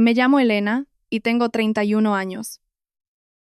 Me llamo Elena y tengo 31 años.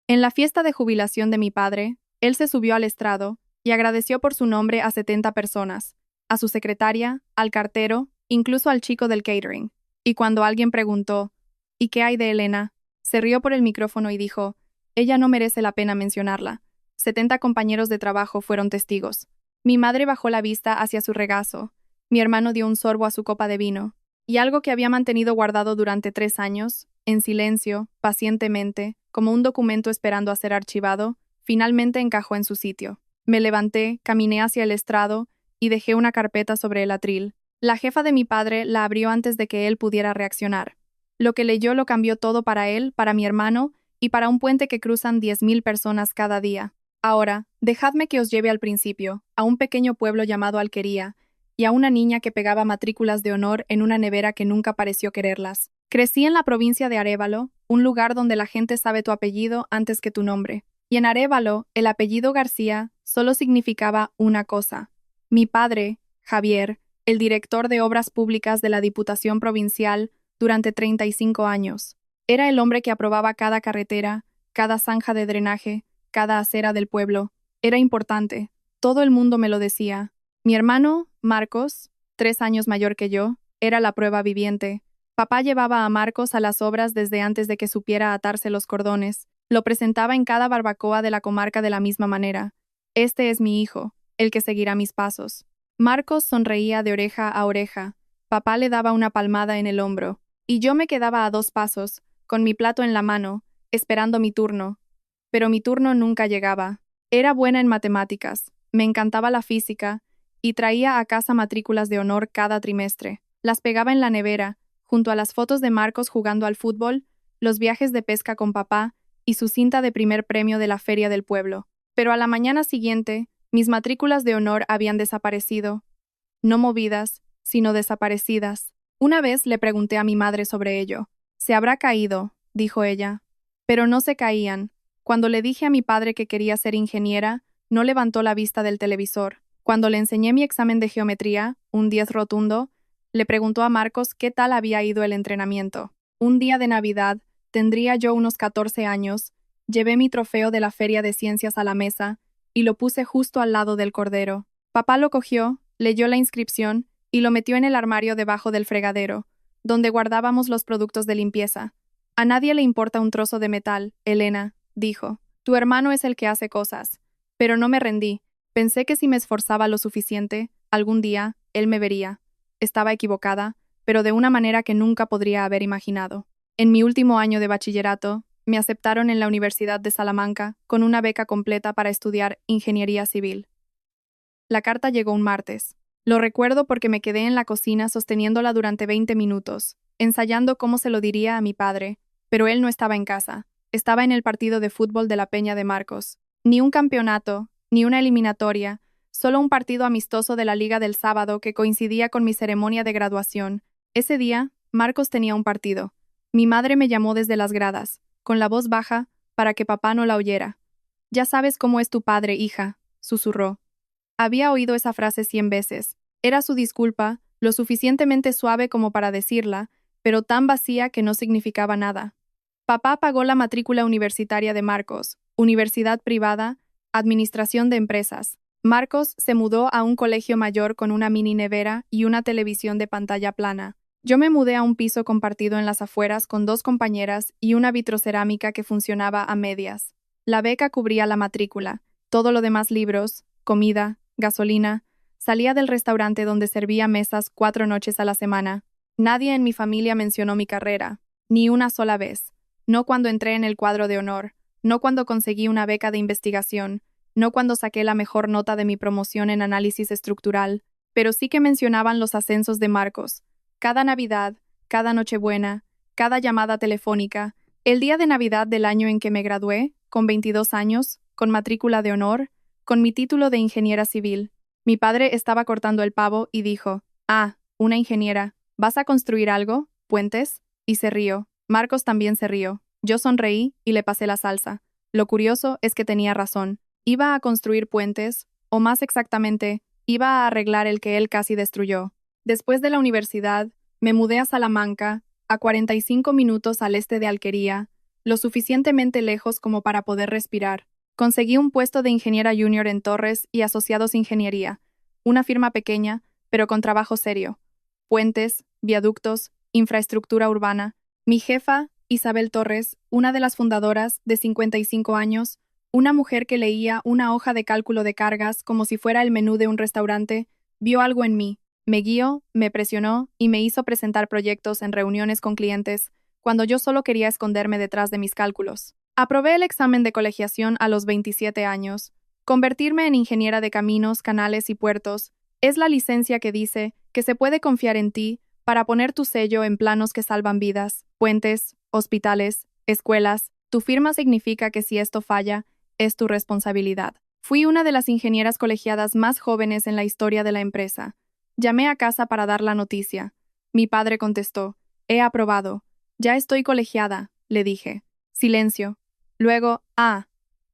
En la fiesta de jubilación de mi padre, él se subió al estrado y agradeció por su nombre a 70 personas, a su secretaria, al cartero, incluso al chico del catering. Y cuando alguien preguntó, ¿y qué hay de Elena?, se rió por el micrófono y dijo, ella no merece la pena mencionarla. 70 compañeros de trabajo fueron testigos. Mi madre bajó la vista hacia su regazo. Mi hermano dio un sorbo a su copa de vino. Y algo que había mantenido guardado durante 3 años, en silencio, pacientemente, como un documento esperando a ser archivado, finalmente encajó en su sitio. Me levanté, caminé hacia el estrado y dejé una carpeta sobre el atril. La jefa de mi padre la abrió antes de que él pudiera reaccionar. Lo que leyó lo cambió todo para él, para mi hermano y para un puente que cruzan 10.000 personas cada día. Ahora, dejadme que os lleve al principio, a un pequeño pueblo llamado Alquería, y a una niña que pegaba matrículas de honor en una nevera que nunca pareció quererlas. Crecí en la provincia de Arévalo, un lugar donde la gente sabe tu apellido antes que tu nombre. Y en Arévalo, el apellido García solo significaba una cosa. Mi padre, Javier, el director de obras públicas de la Diputación Provincial durante 35 años, era el hombre que aprobaba cada carretera, cada zanja de drenaje, cada acera del pueblo. Era importante. Todo el mundo me lo decía. Mi hermano, Marcos, 3 años mayor que yo, era la prueba viviente. Papá llevaba a Marcos a las obras desde antes de que supiera atarse los cordones. Lo presentaba en cada barbacoa de la comarca de la misma manera. Este es mi hijo, el que seguirá mis pasos. Marcos sonreía de oreja a oreja. Papá le daba una palmada en el hombro. Y yo me quedaba a 2 pasos, con mi plato en la mano, esperando mi turno. Pero mi turno nunca llegaba. Era buena en matemáticas, me encantaba la física, y traía a casa matrículas de honor cada trimestre. Las pegaba en la nevera, junto a las fotos de Marcos jugando al fútbol, los viajes de pesca con papá y su cinta de primer premio de la feria del pueblo. Pero a la mañana siguiente, mis matrículas de honor habían desaparecido. No movidas, sino desaparecidas. Una vez le pregunté a mi madre sobre ello. Se habrá caído, dijo ella. Pero no se caían. Cuando le dije a mi padre que quería ser ingeniera, no levantó la vista del televisor. Cuando le enseñé mi examen de geometría, un 10 rotundo, le preguntó a Marcos qué tal había ido el entrenamiento. Un día de Navidad, tendría yo unos 14 años, llevé mi trofeo de la Feria de Ciencias a la mesa y lo puse justo al lado del cordero. Papá lo cogió, leyó la inscripción y lo metió en el armario debajo del fregadero, donde guardábamos los productos de limpieza. A nadie le importa un trozo de metal, Elena, dijo. Tu hermano es el que hace cosas. Pero no me rendí. Pensé que si me esforzaba lo suficiente, algún día, él me vería. Estaba equivocada, pero de una manera que nunca podría haber imaginado. En mi último año de bachillerato, me aceptaron en la Universidad de Salamanca con una beca completa para estudiar ingeniería civil. La carta llegó un martes. Lo recuerdo porque me quedé en la cocina sosteniéndola durante 20 minutos, ensayando cómo se lo diría a mi padre, pero él no estaba en casa. Estaba en el partido de fútbol de la Peña de Marcos. Ni un campeonato, ni una eliminatoria, solo un partido amistoso de la liga del sábado que coincidía con mi ceremonia de graduación. Ese día, Marcos tenía un partido. Mi madre me llamó desde las gradas, con la voz baja, para que papá no la oyera. Ya sabes cómo es tu padre, hija, susurró. Había oído esa frase 100 veces. Era su disculpa, lo suficientemente suave como para decirla, pero tan vacía que no significaba nada. Papá pagó la matrícula universitaria de Marcos, universidad privada, administración de empresas. Marcos se mudó a un colegio mayor con una mini nevera y una televisión de pantalla plana. Yo me mudé a un piso compartido en las afueras con 2 compañeras y una vitrocerámica que funcionaba a medias. La beca cubría la matrícula, todo lo demás libros, comida, gasolina. Salía del restaurante donde servía mesas 4 noches a la semana. Nadie en mi familia mencionó mi carrera, ni una sola vez. No cuando entré en el cuadro de honor, no cuando conseguí una beca de investigación, no cuando saqué la mejor nota de mi promoción en análisis estructural, pero sí que mencionaban los ascensos de Marcos. Cada Navidad, cada Nochebuena, cada llamada telefónica, el día de Navidad del año en que me gradué, con 22 años, con matrícula de honor, con mi título de ingeniera civil. Mi padre estaba cortando el pavo y dijo, «Ah, una ingeniera, ¿vas a construir algo? ¿Puentes?» Y se rió. Marcos también se rió. Yo sonreí y le pasé la salsa. Lo curioso es que tenía razón. Iba a construir puentes, o más exactamente, iba a arreglar el que él casi destruyó. Después de la universidad, me mudé a Salamanca a 45 minutos al este de Alquería, lo suficientemente lejos como para poder respirar. Conseguí un puesto de ingeniera junior en Torres y Asociados Ingeniería, una firma pequeña, pero con trabajo serio. Puentes, viaductos, infraestructura urbana. Mi jefa, Isabel Torres, una de las fundadoras, de 55 años, una mujer que leía una hoja de cálculo de cargas como si fuera el menú de un restaurante, vio algo en mí. Me guió, me presionó y me hizo presentar proyectos en reuniones con clientes, cuando yo solo quería esconderme detrás de mis cálculos. Aprobé el examen de colegiación a los 27 años. Convertirme en ingeniera de caminos, canales y puertos es la licencia que dice que se puede confiar en ti para poner tu sello en planos que salvan vidas, puentes, hospitales, escuelas. Tu firma significa que si esto falla, es tu responsabilidad. Fui una de las ingenieras colegiadas más jóvenes en la historia de la empresa. Llamé a casa para dar la noticia. Mi padre contestó: «He aprobado. Ya estoy colegiada», le dije. Silencio. Luego,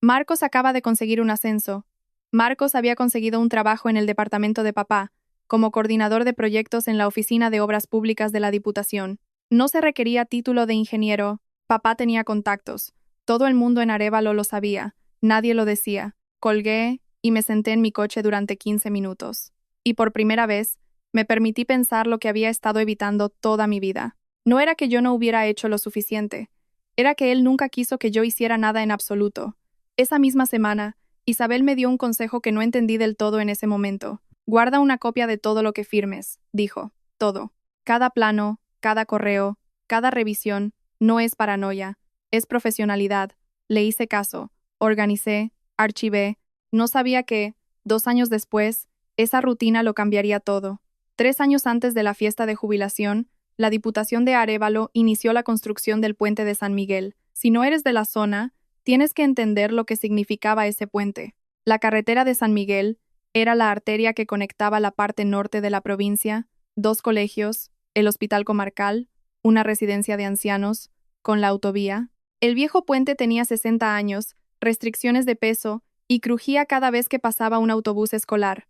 Marcos acaba de conseguir un ascenso. Marcos había conseguido un trabajo en el departamento de papá, como coordinador de proyectos en la Oficina de Obras Públicas de la Diputación. No se requería título de ingeniero. Papá tenía contactos. Todo el mundo en Arévalo lo sabía. Nadie lo decía. Colgué y me senté en mi coche durante 15 minutos. Y por primera vez, me permití pensar lo que había estado evitando toda mi vida. No era que yo no hubiera hecho lo suficiente. Era que él nunca quiso que yo hiciera nada en absoluto. Esa misma semana, Isabel me dio un consejo que no entendí del todo en ese momento. «Guarda una copia de todo lo que firmes», dijo. Todo. Cada plano, cada correo, cada revisión, no es paranoia, es profesionalidad. Le hice caso, organicé, archivé. No sabía que, 2 años después, esa rutina lo cambiaría todo. 3 años antes de la fiesta de jubilación, la Diputación de Arévalo inició la construcción del puente de San Miguel. Si no eres de la zona, tienes que entender lo que significaba ese puente. La carretera de San Miguel era la arteria que conectaba la parte norte de la provincia, 2 colegios, el hospital comarcal, una residencia de ancianos, con la autovía. El viejo puente tenía 60 años, restricciones de peso, y crujía cada vez que pasaba un autobús escolar.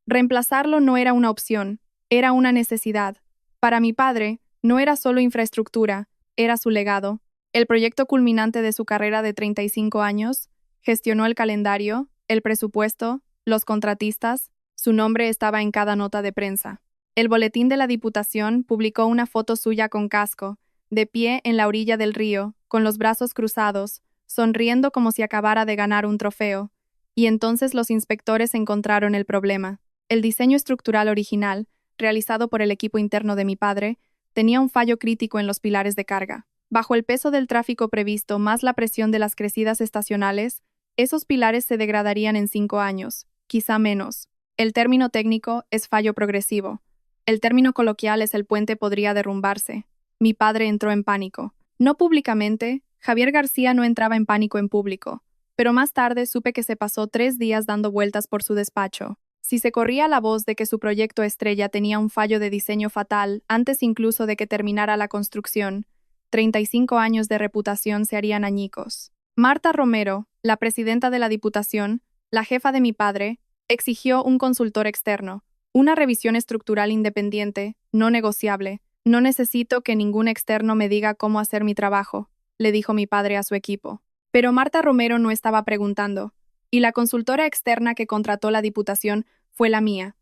Reemplazarlo no era una opción, era una necesidad. Para mi padre, no era solo infraestructura, era su legado. El proyecto culminante de su carrera de 35 años, gestionó el calendario, el presupuesto, los contratistas, su nombre estaba en cada nota de prensa. El boletín de la Diputación publicó una foto suya con casco, de pie en la orilla del río, con los brazos cruzados, sonriendo como si acabara de ganar un trofeo. Y entonces los inspectores encontraron el problema. El diseño estructural original, realizado por el equipo interno de mi padre, tenía un fallo crítico en los pilares de carga. Bajo el peso del tráfico previsto más la presión de las crecidas estacionales, esos pilares se degradarían en 5 años, quizá menos. El término técnico es fallo progresivo. El término coloquial es el puente podría derrumbarse. Mi padre entró en pánico. No públicamente, Javier García no entraba en pánico en público, pero más tarde supe que se pasó 3 días dando vueltas por su despacho. Si se corría la voz de que su proyecto estrella tenía un fallo de diseño fatal antes incluso de que terminara la construcción, 35 años de reputación se harían añicos. Marta Romero, la presidenta de la Diputación, la jefa de mi padre, exigió un consultor externo, una revisión estructural independiente, no negociable. «No necesito que ningún externo me diga cómo hacer mi trabajo», le dijo mi padre a su equipo. Pero Marta Romero no estaba preguntando, y la consultora externa que contrató la Diputación fue la mía.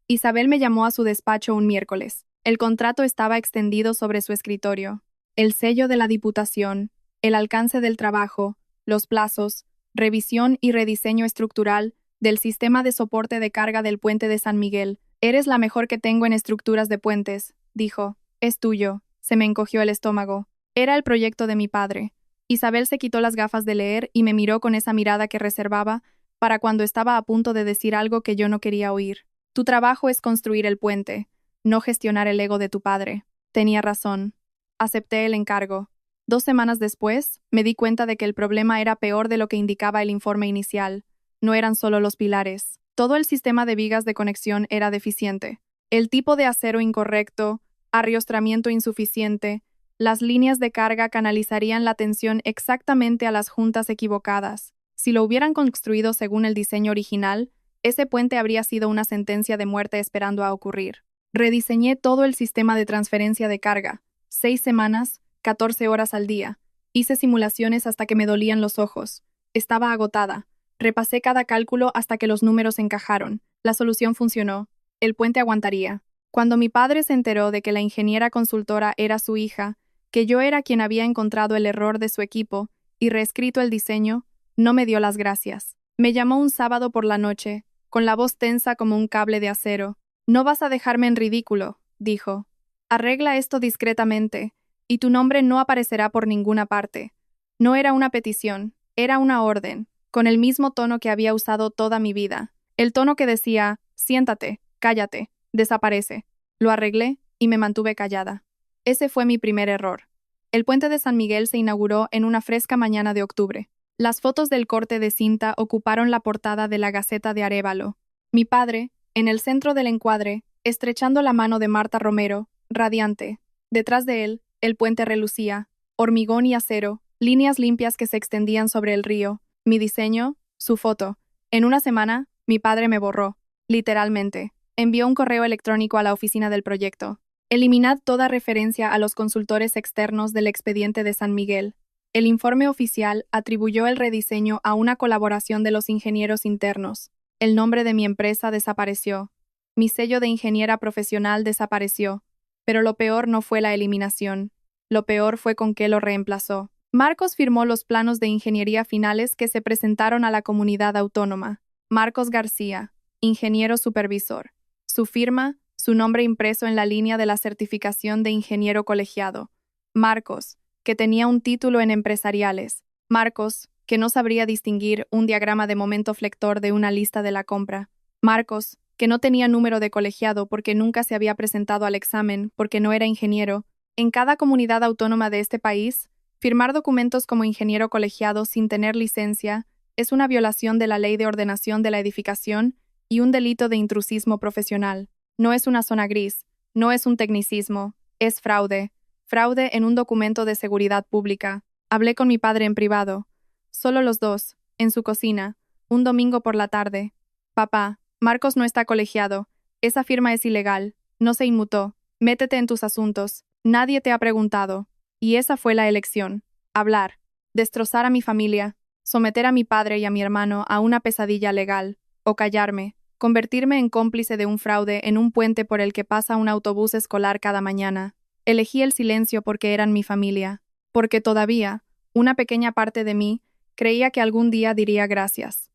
Isabel me llamó a su despacho un miércoles. El contrato estaba extendido sobre su escritorio. El sello de la Diputación, el alcance del trabajo, los plazos, revisión y rediseño estructural del sistema de soporte de carga del puente de San Miguel. «Eres la mejor que tengo en estructuras de puentes», dijo. «Es tuyo». Se me encogió el estómago. Era el proyecto de mi padre. Isabel se quitó las gafas de leer y me miró con esa mirada que reservaba para cuando estaba a punto de decir algo que yo no quería oír. «Tu trabajo es construir el puente, no gestionar el ego de tu padre». Tenía razón. Acepté el encargo. 2 semanas después, me di cuenta de que el problema era peor de lo que indicaba el informe inicial. No eran solo los pilares. Todo el sistema de vigas de conexión era deficiente. El tipo de acero incorrecto, arriostramiento insuficiente, las líneas de carga canalizarían la tensión exactamente a las juntas equivocadas. Si lo hubieran construido según el diseño original, ese puente habría sido una sentencia de muerte esperando a ocurrir. Rediseñé todo el sistema de transferencia de carga, 6 semanas, 14 horas al día. Hice simulaciones hasta que me dolían los ojos. Estaba agotada. Repasé cada cálculo hasta que los números encajaron. La solución funcionó. El puente aguantaría. Cuando mi padre se enteró de que la ingeniera consultora era su hija, que yo era quien había encontrado el error de su equipo y reescrito el diseño, no me dio las gracias. Me llamó un sábado por la noche, con la voz tensa como un cable de acero. «No vas a dejarme en ridículo», dijo. «Arregla esto discretamente, y tu nombre no aparecerá por ninguna parte». No era una petición, era una orden, con el mismo tono que había usado toda mi vida. El tono que decía, «Siéntate, cállate, desaparece». Lo arreglé y me mantuve callada. Ese fue mi primer error. El puente de San Miguel se inauguró en una fresca mañana de octubre. Las fotos del corte de cinta ocuparon la portada de la Gaceta de Arévalo. Mi padre, en el centro del encuadre, estrechando la mano de Marta Romero, radiante. Detrás de él, el puente relucía, hormigón y acero, líneas limpias que se extendían sobre el río. Mi diseño, su foto. En una semana, mi padre me borró. Literalmente. Envió un correo electrónico a la oficina del proyecto. Eliminad toda referencia a los consultores externos del expediente de San Miguel. El informe oficial atribuyó el rediseño a una colaboración de los ingenieros internos. El nombre de mi empresa desapareció. Mi sello de ingeniera profesional desapareció. Pero lo peor no fue la eliminación. Lo peor fue con qué lo reemplazó. Marcos firmó los planos de ingeniería finales que se presentaron a la comunidad autónoma. Marcos García, ingeniero supervisor. Su firma, su nombre impreso en la línea de la certificación de ingeniero colegiado. Marcos, que tenía un título en empresariales. Marcos, que no sabría distinguir un diagrama de momento flector de una lista de la compra. Marcos, que no tenía número de colegiado porque nunca se había presentado al examen porque no era ingeniero. En cada comunidad autónoma de este país, firmar documentos como ingeniero colegiado sin tener licencia es una violación de la Ley de Ordenación de la Edificación y un delito de intrusismo profesional. No es una zona gris, no es un tecnicismo, es fraude. Fraude en un documento de seguridad pública. Hablé con mi padre en privado. Solo los dos, en su cocina, un domingo por la tarde. Papá, Marcos no está colegiado. Esa firma es ilegal. No se inmutó. Métete en tus asuntos. Nadie te ha preguntado. Y esa fue la elección. Hablar. Destrozar a mi familia. Someter a mi padre y a mi hermano a una pesadilla legal. O callarme. Convertirme en cómplice de un fraude en un puente por el que pasa un autobús escolar cada mañana. Elegí el silencio porque eran mi familia. Porque todavía, una pequeña parte de mí, creía que algún día diría gracias.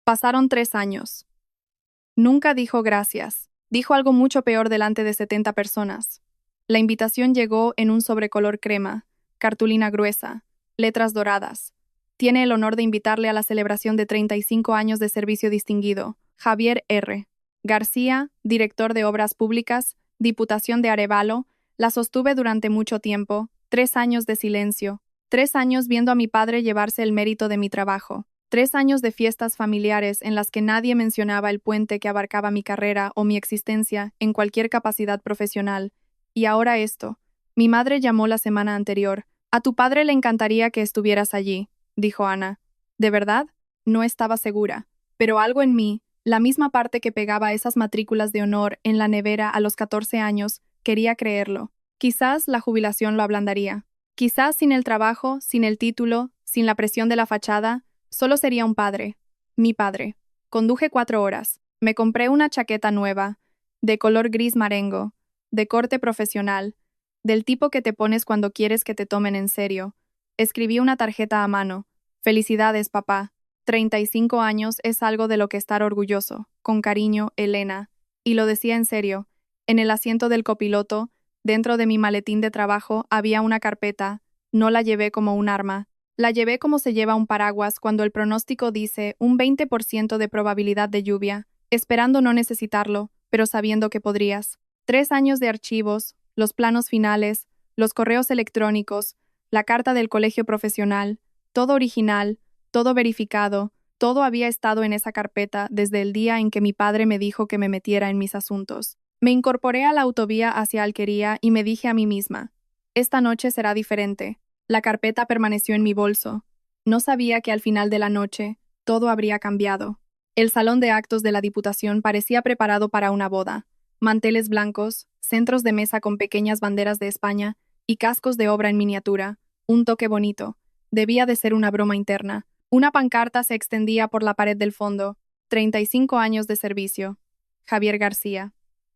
Pasaron 3 años. Nunca dijo gracias. Dijo algo mucho peor delante de 70 personas. La invitación llegó en un sobrecolor crema, cartulina gruesa, letras doradas. Tiene el honor de invitarle a la celebración de 35 años de servicio distinguido, Javier R. García, director de Obras Públicas, Diputación de Arévalo. La sostuve durante mucho tiempo, 3 años de silencio, 3 años viendo a mi padre llevarse el mérito de mi trabajo, 3 años de fiestas familiares en las que nadie mencionaba el puente que abarcaba mi carrera o mi existencia en cualquier capacidad profesional. Y ahora esto. Mi madre llamó la semana anterior. «A tu padre le encantaría que estuvieras allí», dijo Ana. ¿De verdad? No estaba segura. Pero algo en mí, la misma parte que pegaba esas matrículas de honor en la nevera a los 14 años, quería creerlo. Quizás la jubilación lo ablandaría. Quizás sin el trabajo, sin el título, sin la presión de la fachada, solo sería un padre. Mi padre. Conduje 4 horas. Me compré una chaqueta nueva, de color gris marengo, de corte profesional, del tipo que te pones cuando quieres que te tomen en serio. Escribí una tarjeta a mano. «Felicidades, papá. 35 años es algo de lo que estar orgulloso. Con cariño, Elena». Y lo decía en serio. En el asiento del copiloto, dentro de mi maletín de trabajo, había una carpeta. No la llevé como un arma. La llevé como se lleva un paraguas cuando el pronóstico dice un 20% de probabilidad de lluvia, esperando no necesitarlo, pero sabiendo que podrías. 3 años de archivos, los planos finales, los correos electrónicos, la carta del colegio profesional, todo original, todo verificado, todo había estado en esa carpeta desde el día en que mi padre me dijo que me metiera en mis asuntos. Me incorporé a la autovía hacia Alquería y me dije a mí misma, «Esta noche será diferente». La carpeta permaneció en mi bolso. No sabía que al final de la noche todo habría cambiado. El salón de actos de la Diputación parecía preparado para una boda. manteles blancos, centros de mesa con pequeñas banderas de España y cascos de obra en miniatura. Un toque bonito. Debía de ser una broma interna. Una pancarta se extendía por la pared del fondo. 35 años de servicio. Javier García.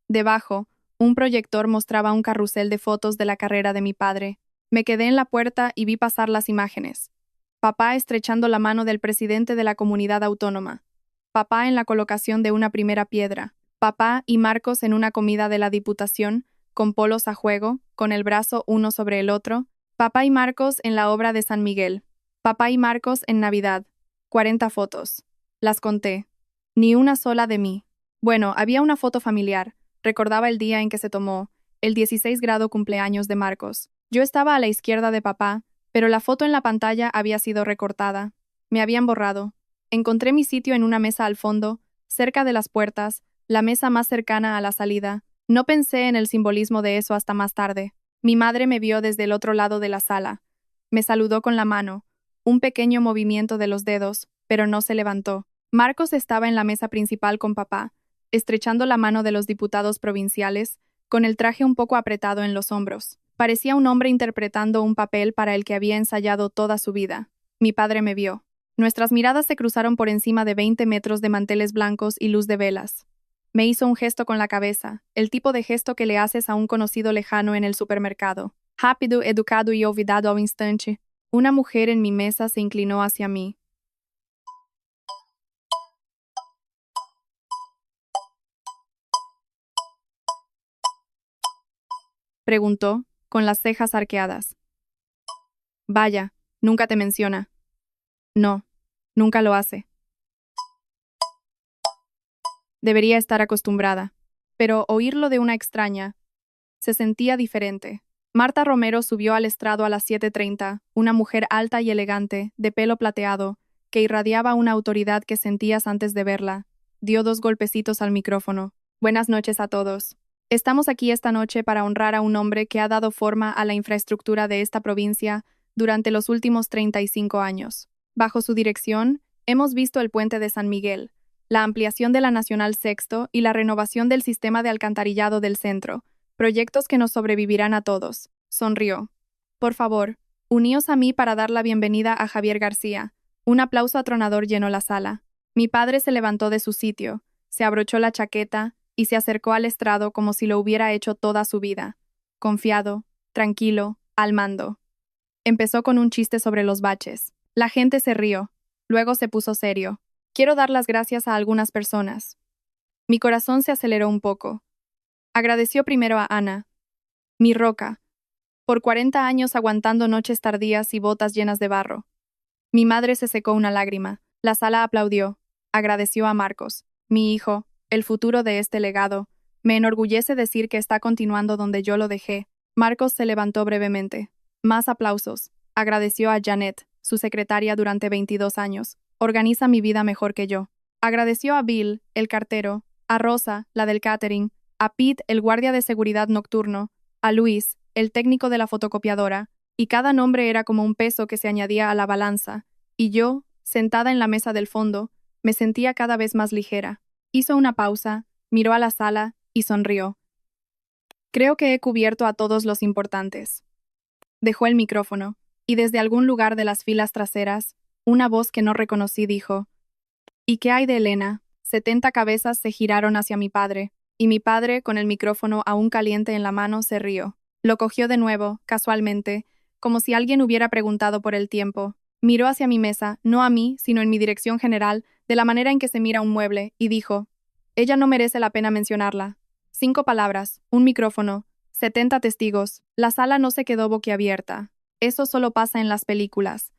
Debajo, un proyector mostraba un carrusel de fotos de la carrera de mi padre. Me quedé en la puerta y vi pasar las imágenes. Papá estrechando la mano del presidente de la comunidad autónoma. Papá en la colocación de una primera piedra. Papá y Marcos en una comida de la Diputación, con polos a juego, con el brazo uno sobre el otro. Papá y Marcos en la obra de San Miguel. Papá y Marcos en Navidad. 40 fotos. Las conté. Ni una sola de mí. Bueno, había una foto familiar. Recordaba el día en que se tomó, el 16 grado cumpleaños de Marcos. Yo estaba a la izquierda de papá, pero la foto en la pantalla había sido recortada. Me habían borrado. Encontré mi sitio en una mesa al fondo, cerca de las puertas, la mesa más cercana a la salida. No pensé en el simbolismo de eso hasta más tarde. Mi madre me vio desde el otro lado de la sala. Me saludó con la mano, un pequeño movimiento de los dedos, pero no se levantó. Marcos estaba en la mesa principal con papá, estrechando la mano de los diputados provinciales, con el traje un poco apretado en los hombros. Parecía un hombre interpretando un papel para el que había ensayado toda su vida. Mi padre me vio. Nuestras miradas se cruzaron por encima de 20 metros de manteles blancos y luz de velas. Me hizo un gesto con la cabeza, el tipo de gesto que le haces a un conocido lejano en el supermercado. Rápido, educado y olvidado al instante. Una mujer en mi mesa se inclinó hacia mí. Preguntó, con las cejas arqueadas. Vaya, nunca te menciona. No, nunca lo hace. Debería estar acostumbrada. Pero oírlo de una extraña se sentía diferente. Marta Romero subió al estrado a las 7:30, una mujer alta y elegante, de pelo plateado, que irradiaba una autoridad que sentías antes de verla. Dio 2 golpecitos al micrófono. Buenas noches a todos. Estamos aquí esta noche para honrar a un hombre que ha dado forma a la infraestructura de esta provincia durante los últimos 35 años. Bajo su dirección, hemos visto el puente de San Miguel, la ampliación de la Nacional Sexto y la renovación del sistema de alcantarillado del centro, proyectos que nos sobrevivirán a todos. Sonrió. Por favor, uníos a mí para dar la bienvenida a Javier García. Un aplauso atronador llenó la sala. Mi padre se levantó de su sitio, se abrochó la chaqueta y se acercó al estrado como si lo hubiera hecho toda su vida. Confiado, tranquilo, al mando. Empezó con un chiste sobre los baches. La gente se rió. Luego se puso serio. Quiero dar las gracias a algunas personas. Mi corazón se aceleró un poco. Agradeció primero a Ana, mi roca, por 40 años aguantando noches tardías y botas llenas de barro. Mi madre se secó una lágrima. La sala aplaudió. Agradeció a Marcos, mi hijo, el futuro de este legado. Me enorgullece decir que está continuando donde yo lo dejé. Marcos se levantó brevemente. Más aplausos. Agradeció a Janet, su secretaria durante 22 años. Organiza mi vida mejor que yo. Agradeció a Bill, el cartero, a Rosa, la del catering, a Pete, el guardia de seguridad nocturno, a Luis, el técnico de la fotocopiadora, y cada nombre era como un peso que se añadía a la balanza, y yo, sentada en la mesa del fondo, me sentía cada vez más ligera. Hizo una pausa, miró a la sala y sonrió. Creo que he cubierto a todos los importantes. Dejó el micrófono, y desde algún lugar de las filas traseras, una voz que no reconocí dijo: ¿Y qué hay de Elena? 70 cabezas se giraron hacia mi padre, y mi padre, con el micrófono aún caliente en la mano, se rió. Lo cogió de nuevo, casualmente, como si alguien hubiera preguntado por el tiempo. Miró hacia mi mesa, no a mí, sino en mi dirección general, de la manera en que se mira un mueble, y dijo: Ella no merece la pena mencionarla. 5 palabras, un micrófono, 70 testigos. La sala no se quedó boquiabierta. Eso solo pasa en las películas.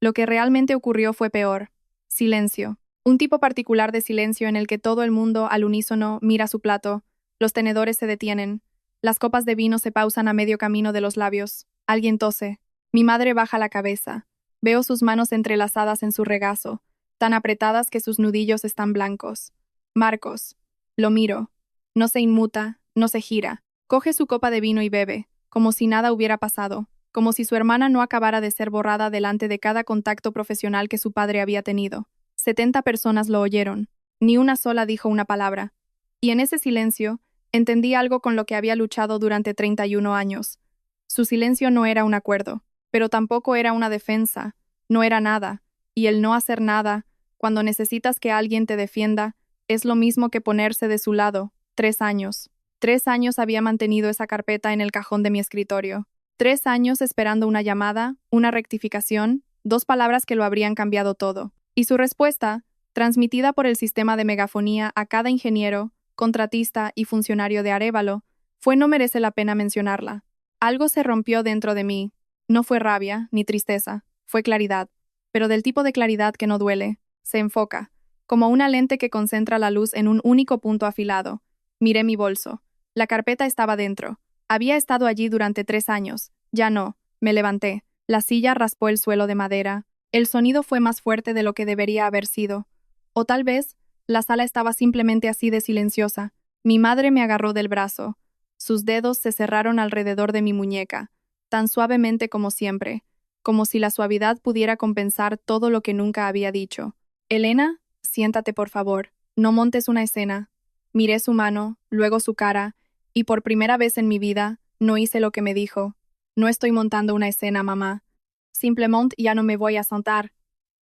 Lo que realmente ocurrió fue peor. Silencio. Un tipo particular de silencio en el que todo el mundo al unísono mira su plato, los tenedores se detienen, las copas de vino se pausan a medio camino de los labios, alguien tose, mi madre baja la cabeza, veo sus manos entrelazadas en su regazo, tan apretadas que sus nudillos están blancos. Marcos. Lo miro. No se inmuta, no se gira, coge su copa de vino y bebe, como si nada hubiera pasado, como si su hermana no acabara de ser borrada delante de cada contacto profesional que su padre había tenido. 70 personas lo oyeron. Ni una sola dijo una palabra. Y en ese silencio, Entendí algo con lo que había luchado durante 31 años. Su silencio no era un acuerdo, pero tampoco era una defensa, no era nada, y el no hacer nada, cuando necesitas que alguien te defienda, es lo mismo que ponerse de su lado. 3 años. 3 años había mantenido esa carpeta en el cajón de mi escritorio. 3 años esperando una llamada, una rectificación, 2 palabras que lo habrían cambiado todo. Y su respuesta, transmitida por el sistema de megafonía a cada ingeniero, contratista y funcionario de Arévalo, fue: no merece la pena mencionarla. Algo se rompió dentro de mí. No fue rabia ni tristeza, fue claridad, pero del tipo de claridad que no duele, se enfoca, como una lente que concentra la luz en un único punto afilado. Miré mi bolso. La carpeta estaba dentro. Había estado allí durante 3 años. Ya no. Me levanté. La silla raspó el suelo de madera. El sonido fue más fuerte de lo que debería haber sido. O tal vez, la sala estaba simplemente así de silenciosa. Mi madre me agarró del brazo. Sus dedos se cerraron alrededor de mi muñeca, tan suavemente como siempre, como si la suavidad pudiera compensar todo lo que nunca había dicho. Elena, siéntate por favor. No montes una escena. Miré su mano, luego su cara, y por primera vez en mi vida, no hice lo que me dijo. No estoy montando una escena, mamá. Simplemente ya no me voy a sentar.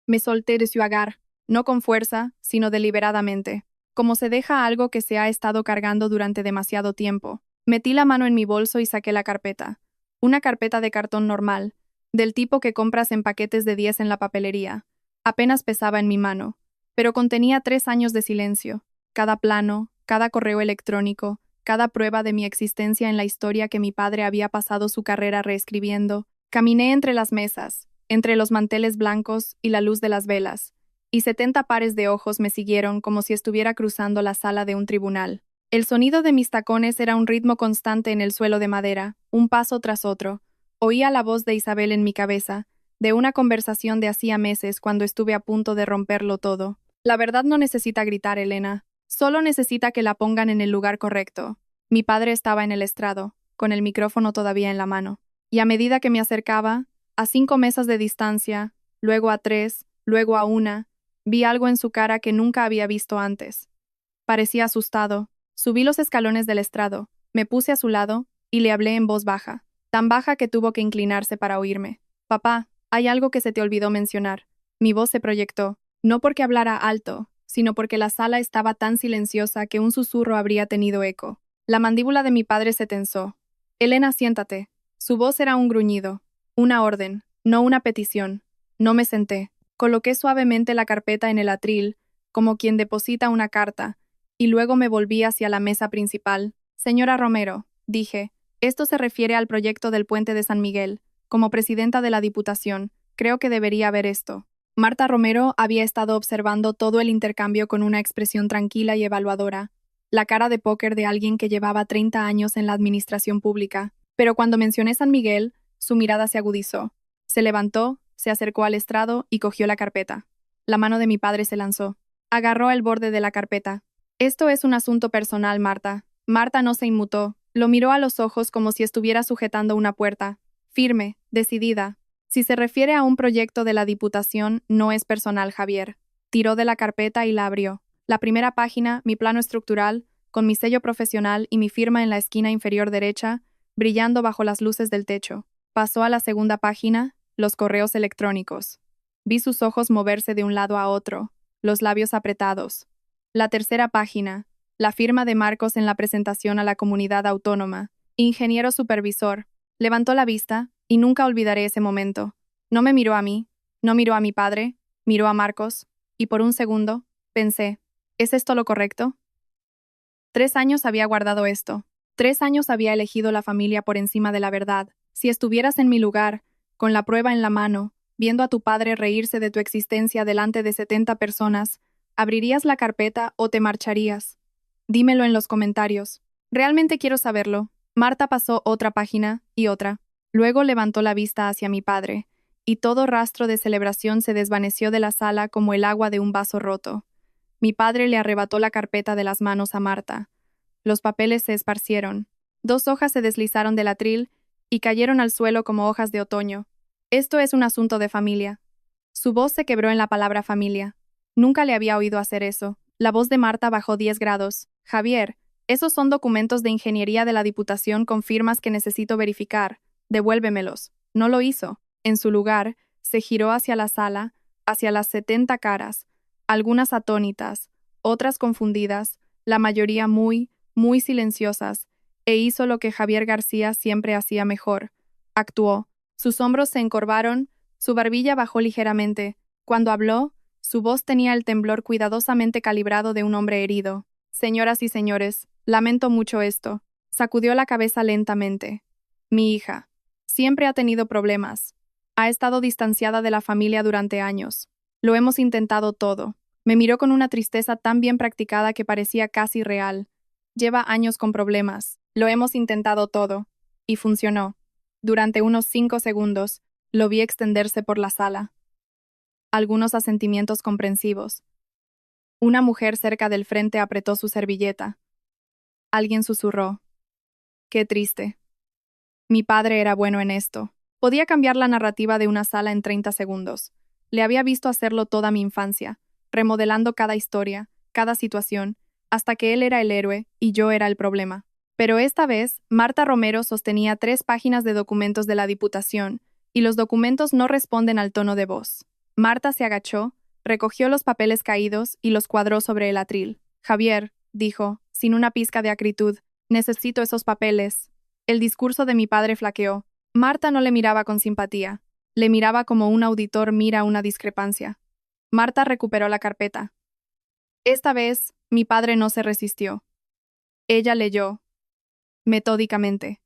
Me solté de su agar, no con fuerza, sino deliberadamente, como se deja algo que se ha estado cargando durante demasiado tiempo. Metí la mano en mi bolso y saqué la carpeta. Una carpeta de cartón normal, del tipo que compras en paquetes de 10 en la papelería. Apenas pesaba en mi mano, pero contenía 3 años de silencio. Cada plano, cada correo electrónico, cada prueba de mi existencia en la historia que mi padre había pasado su carrera reescribiendo. Caminé entre las mesas, entre los manteles blancos y la luz de las velas, y 70 pares de ojos me siguieron como si estuviera cruzando la sala de un tribunal. El sonido de mis tacones era un ritmo constante en el suelo de madera, un paso tras otro. Oía la voz de Isabel en mi cabeza, de una conversación de hacía meses cuando estuve a punto de romperlo todo. La verdad no necesita gritar, Elena. Solo necesita que la pongan en el lugar correcto. Mi padre estaba en el estrado, con el micrófono todavía en la mano. Y a medida que me acercaba, a 5 mesas de distancia, luego a 3, luego a 1, vi algo en su cara que nunca había visto antes. Parecía asustado. Subí los escalones del estrado, me puse a su lado y le hablé en voz baja, tan baja que tuvo que inclinarse para oírme. Papá, hay algo que se te olvidó mencionar. Mi voz se proyectó, no porque hablara alto, sino porque la sala estaba tan silenciosa que un susurro habría tenido eco. La mandíbula de mi padre se tensó. Elena, siéntate. Su voz era un gruñido, una orden, no una petición. No me senté. Coloqué suavemente la carpeta en el atril, como quien deposita una carta, y luego me volví hacia la mesa principal. Señora Romero, dije, esto se refiere al proyecto del puente de San Miguel. Como presidenta de la Diputación, creo que debería ver esto. Marta Romero había estado observando todo el intercambio con una expresión tranquila y evaluadora, la cara de póker de alguien que llevaba 30 años en la administración pública. Pero cuando mencioné San Miguel, su mirada se agudizó. Se levantó, se acercó al estrado y cogió la carpeta. La mano de mi padre se lanzó. Agarró el borde de la carpeta. Esto es un asunto personal, Marta. Marta no se inmutó. Lo miró a los ojos como si estuviera sujetando una puerta. Firme, decidida. Si se refiere a un proyecto de la Diputación, no es personal, Javier. Tiró de la carpeta y la abrió. La primera página, mi plano estructural, con mi sello profesional y mi firma en la esquina inferior derecha, brillando bajo las luces del techo. Pasó a la segunda página, los correos electrónicos. Vi sus ojos moverse de un lado a otro, los labios apretados. La tercera página, la firma de Marcos en la presentación a la comunidad autónoma. Ingeniero supervisor. Levantó la vista, y nunca olvidaré ese momento. No me miró a mí, no miró a mi padre, miró a Marcos, y por un segundo, pensé, ¿es esto lo correcto? 3 años había guardado esto. 3 años había elegido la familia por encima de la verdad. Si estuvieras en mi lugar, con la prueba en la mano, viendo a tu padre reírse de tu existencia delante de 70 personas, ¿abrirías la carpeta o te marcharías? Dímelo en los comentarios. Realmente quiero saberlo. Marta pasó otra página y otra. Luego levantó la vista hacia mi padre, y todo rastro de celebración se desvaneció de la sala como el agua de un vaso roto. Mi padre le arrebató la carpeta de las manos a Marta. Los papeles se esparcieron. 2 hojas se deslizaron del atril y cayeron al suelo como hojas de otoño. Esto es un asunto de familia. Su voz se quebró en la palabra familia. Nunca le había oído hacer eso. La voz de Marta bajó 10 grados. Javier, Esos son documentos de ingeniería de la Diputación con firmas que necesito verificar. Devuélvemelos. No lo hizo. En su lugar, se giró hacia la sala, hacia las 70 caras, algunas atónitas, otras confundidas, la mayoría muy silenciosas, e hizo lo que Javier García siempre hacía mejor. Actuó. Sus hombros se encorvaron, su barbilla bajó ligeramente. Cuando habló, su voz tenía el temblor cuidadosamente calibrado de un hombre herido. Señoras y señores, lamento mucho esto. Sacudió la cabeza lentamente. Mi hija. Siempre ha tenido problemas. Ha estado distanciada de la familia durante años. Lo hemos intentado todo. Me miró con una tristeza tan bien practicada que parecía casi real. Lleva años con problemas. Lo hemos intentado todo. Y funcionó. Durante unos 5 segundos, lo vi extenderse por la sala. Algunos asentimientos comprensivos. Una mujer cerca del frente apretó su servilleta. Alguien susurró. Qué triste. Mi padre era bueno en esto. Podía cambiar la narrativa de una sala en 30 segundos. Le había visto hacerlo toda mi infancia, remodelando cada historia, cada situación, hasta que él era el héroe y yo era el problema. Pero esta vez, Marta Romero sostenía 3 páginas de documentos de la Diputación, y los documentos no responden al tono de voz. Marta se agachó, recogió los papeles caídos y los cuadró sobre el atril. Javier, dijo, sin una pizca de acritud, necesito esos papeles. El discurso de mi padre flaqueó. Marta no le miraba con simpatía. Le miraba como un auditor mira una discrepancia. Marta recuperó la carpeta. Esta vez, mi padre no se resistió. Ella leyó. Metódicamente.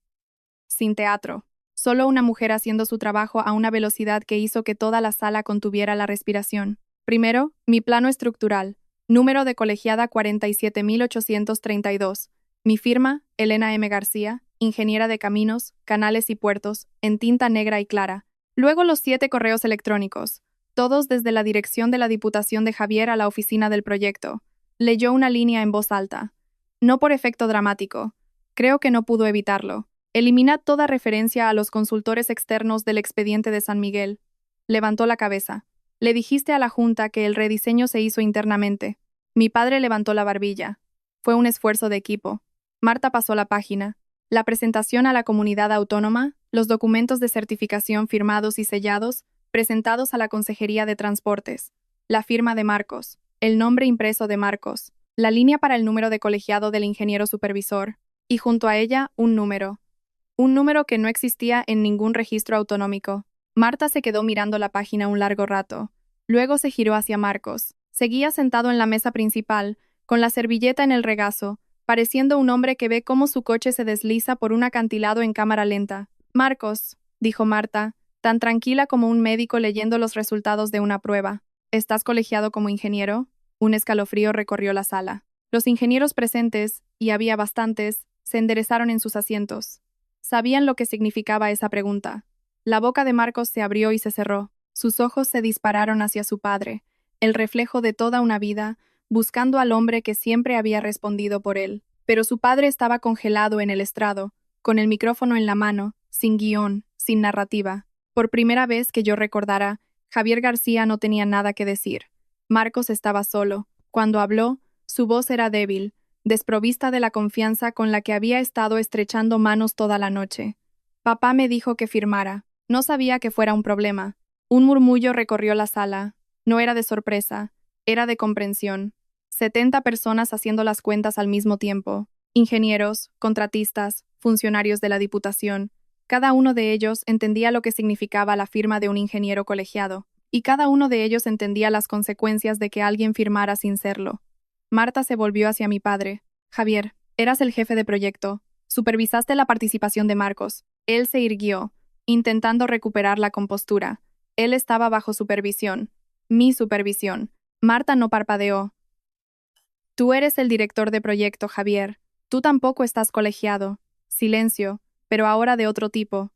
Sin teatro. Solo una mujer haciendo su trabajo a una velocidad que hizo que toda la sala contuviera la respiración. Primero, mi plano estructural. Número de colegiada 47.832. Mi firma, Elena M. García, ingeniera de caminos, canales y puertos, en tinta negra y clara. Luego los 7 correos electrónicos, todos desde la dirección de la Diputación de Javier a la oficina del proyecto. Leyó una línea en voz alta. No por efecto dramático. Creo que no pudo evitarlo. Elimina toda referencia a los consultores externos del expediente de San Miguel. Levantó la cabeza. Le dijiste a la Junta que el rediseño se hizo internamente. Mi padre levantó la barbilla. Fue un esfuerzo de equipo. Marta pasó la página. La presentación a la comunidad autónoma, los documentos de certificación firmados y sellados, presentados a la Consejería de Transportes, la firma de Marcos, el nombre impreso de Marcos, la línea para el número de colegiado del ingeniero supervisor, y junto a ella un número que no existía en ningún registro autonómico. Marta se quedó mirando la página un largo rato. Luego se giró hacia Marcos. Seguía sentado en la mesa principal, con la servilleta en el regazo, pareciendo un hombre que ve cómo su coche se desliza por un acantilado en cámara lenta. Marcos, dijo Marta, tan tranquila como un médico leyendo los resultados de una prueba. ¿Estás colegiado como ingeniero? Un escalofrío recorrió la sala. Los ingenieros presentes, y había bastantes, se enderezaron en sus asientos. Sabían lo que significaba esa pregunta. La boca de Marcos se abrió y se cerró. Sus ojos se dispararon hacia su padre, el reflejo de toda una vida, buscando al hombre que siempre había respondido por él. Pero su padre estaba congelado en el estrado, con el micrófono en la mano, sin guión, sin narrativa. Por primera vez que yo recordara, Javier García no tenía nada que decir. Marcos estaba solo. Cuando habló, su voz era débil, desprovista de la confianza con la que había estado estrechando manos toda la noche. Papá me dijo que firmara. No sabía que fuera un problema. Un murmullo recorrió la sala. No era de sorpresa, era de comprensión. 70 personas haciendo las cuentas al mismo tiempo. Ingenieros, contratistas, funcionarios de la Diputación. Cada uno de ellos entendía lo que significaba la firma de un ingeniero colegiado, y cada uno de ellos entendía las consecuencias de que alguien firmara sin serlo. Marta se volvió hacia mi padre. Javier, eras el jefe de proyecto. Supervisaste la participación de Marcos. Él se irguió, intentando recuperar la compostura. Él estaba bajo supervisión. Mi supervisión. Marta no parpadeó. Tú eres el director de proyecto, Javier. Tú tampoco estás colegiado. Silencio, pero ahora de otro tipo.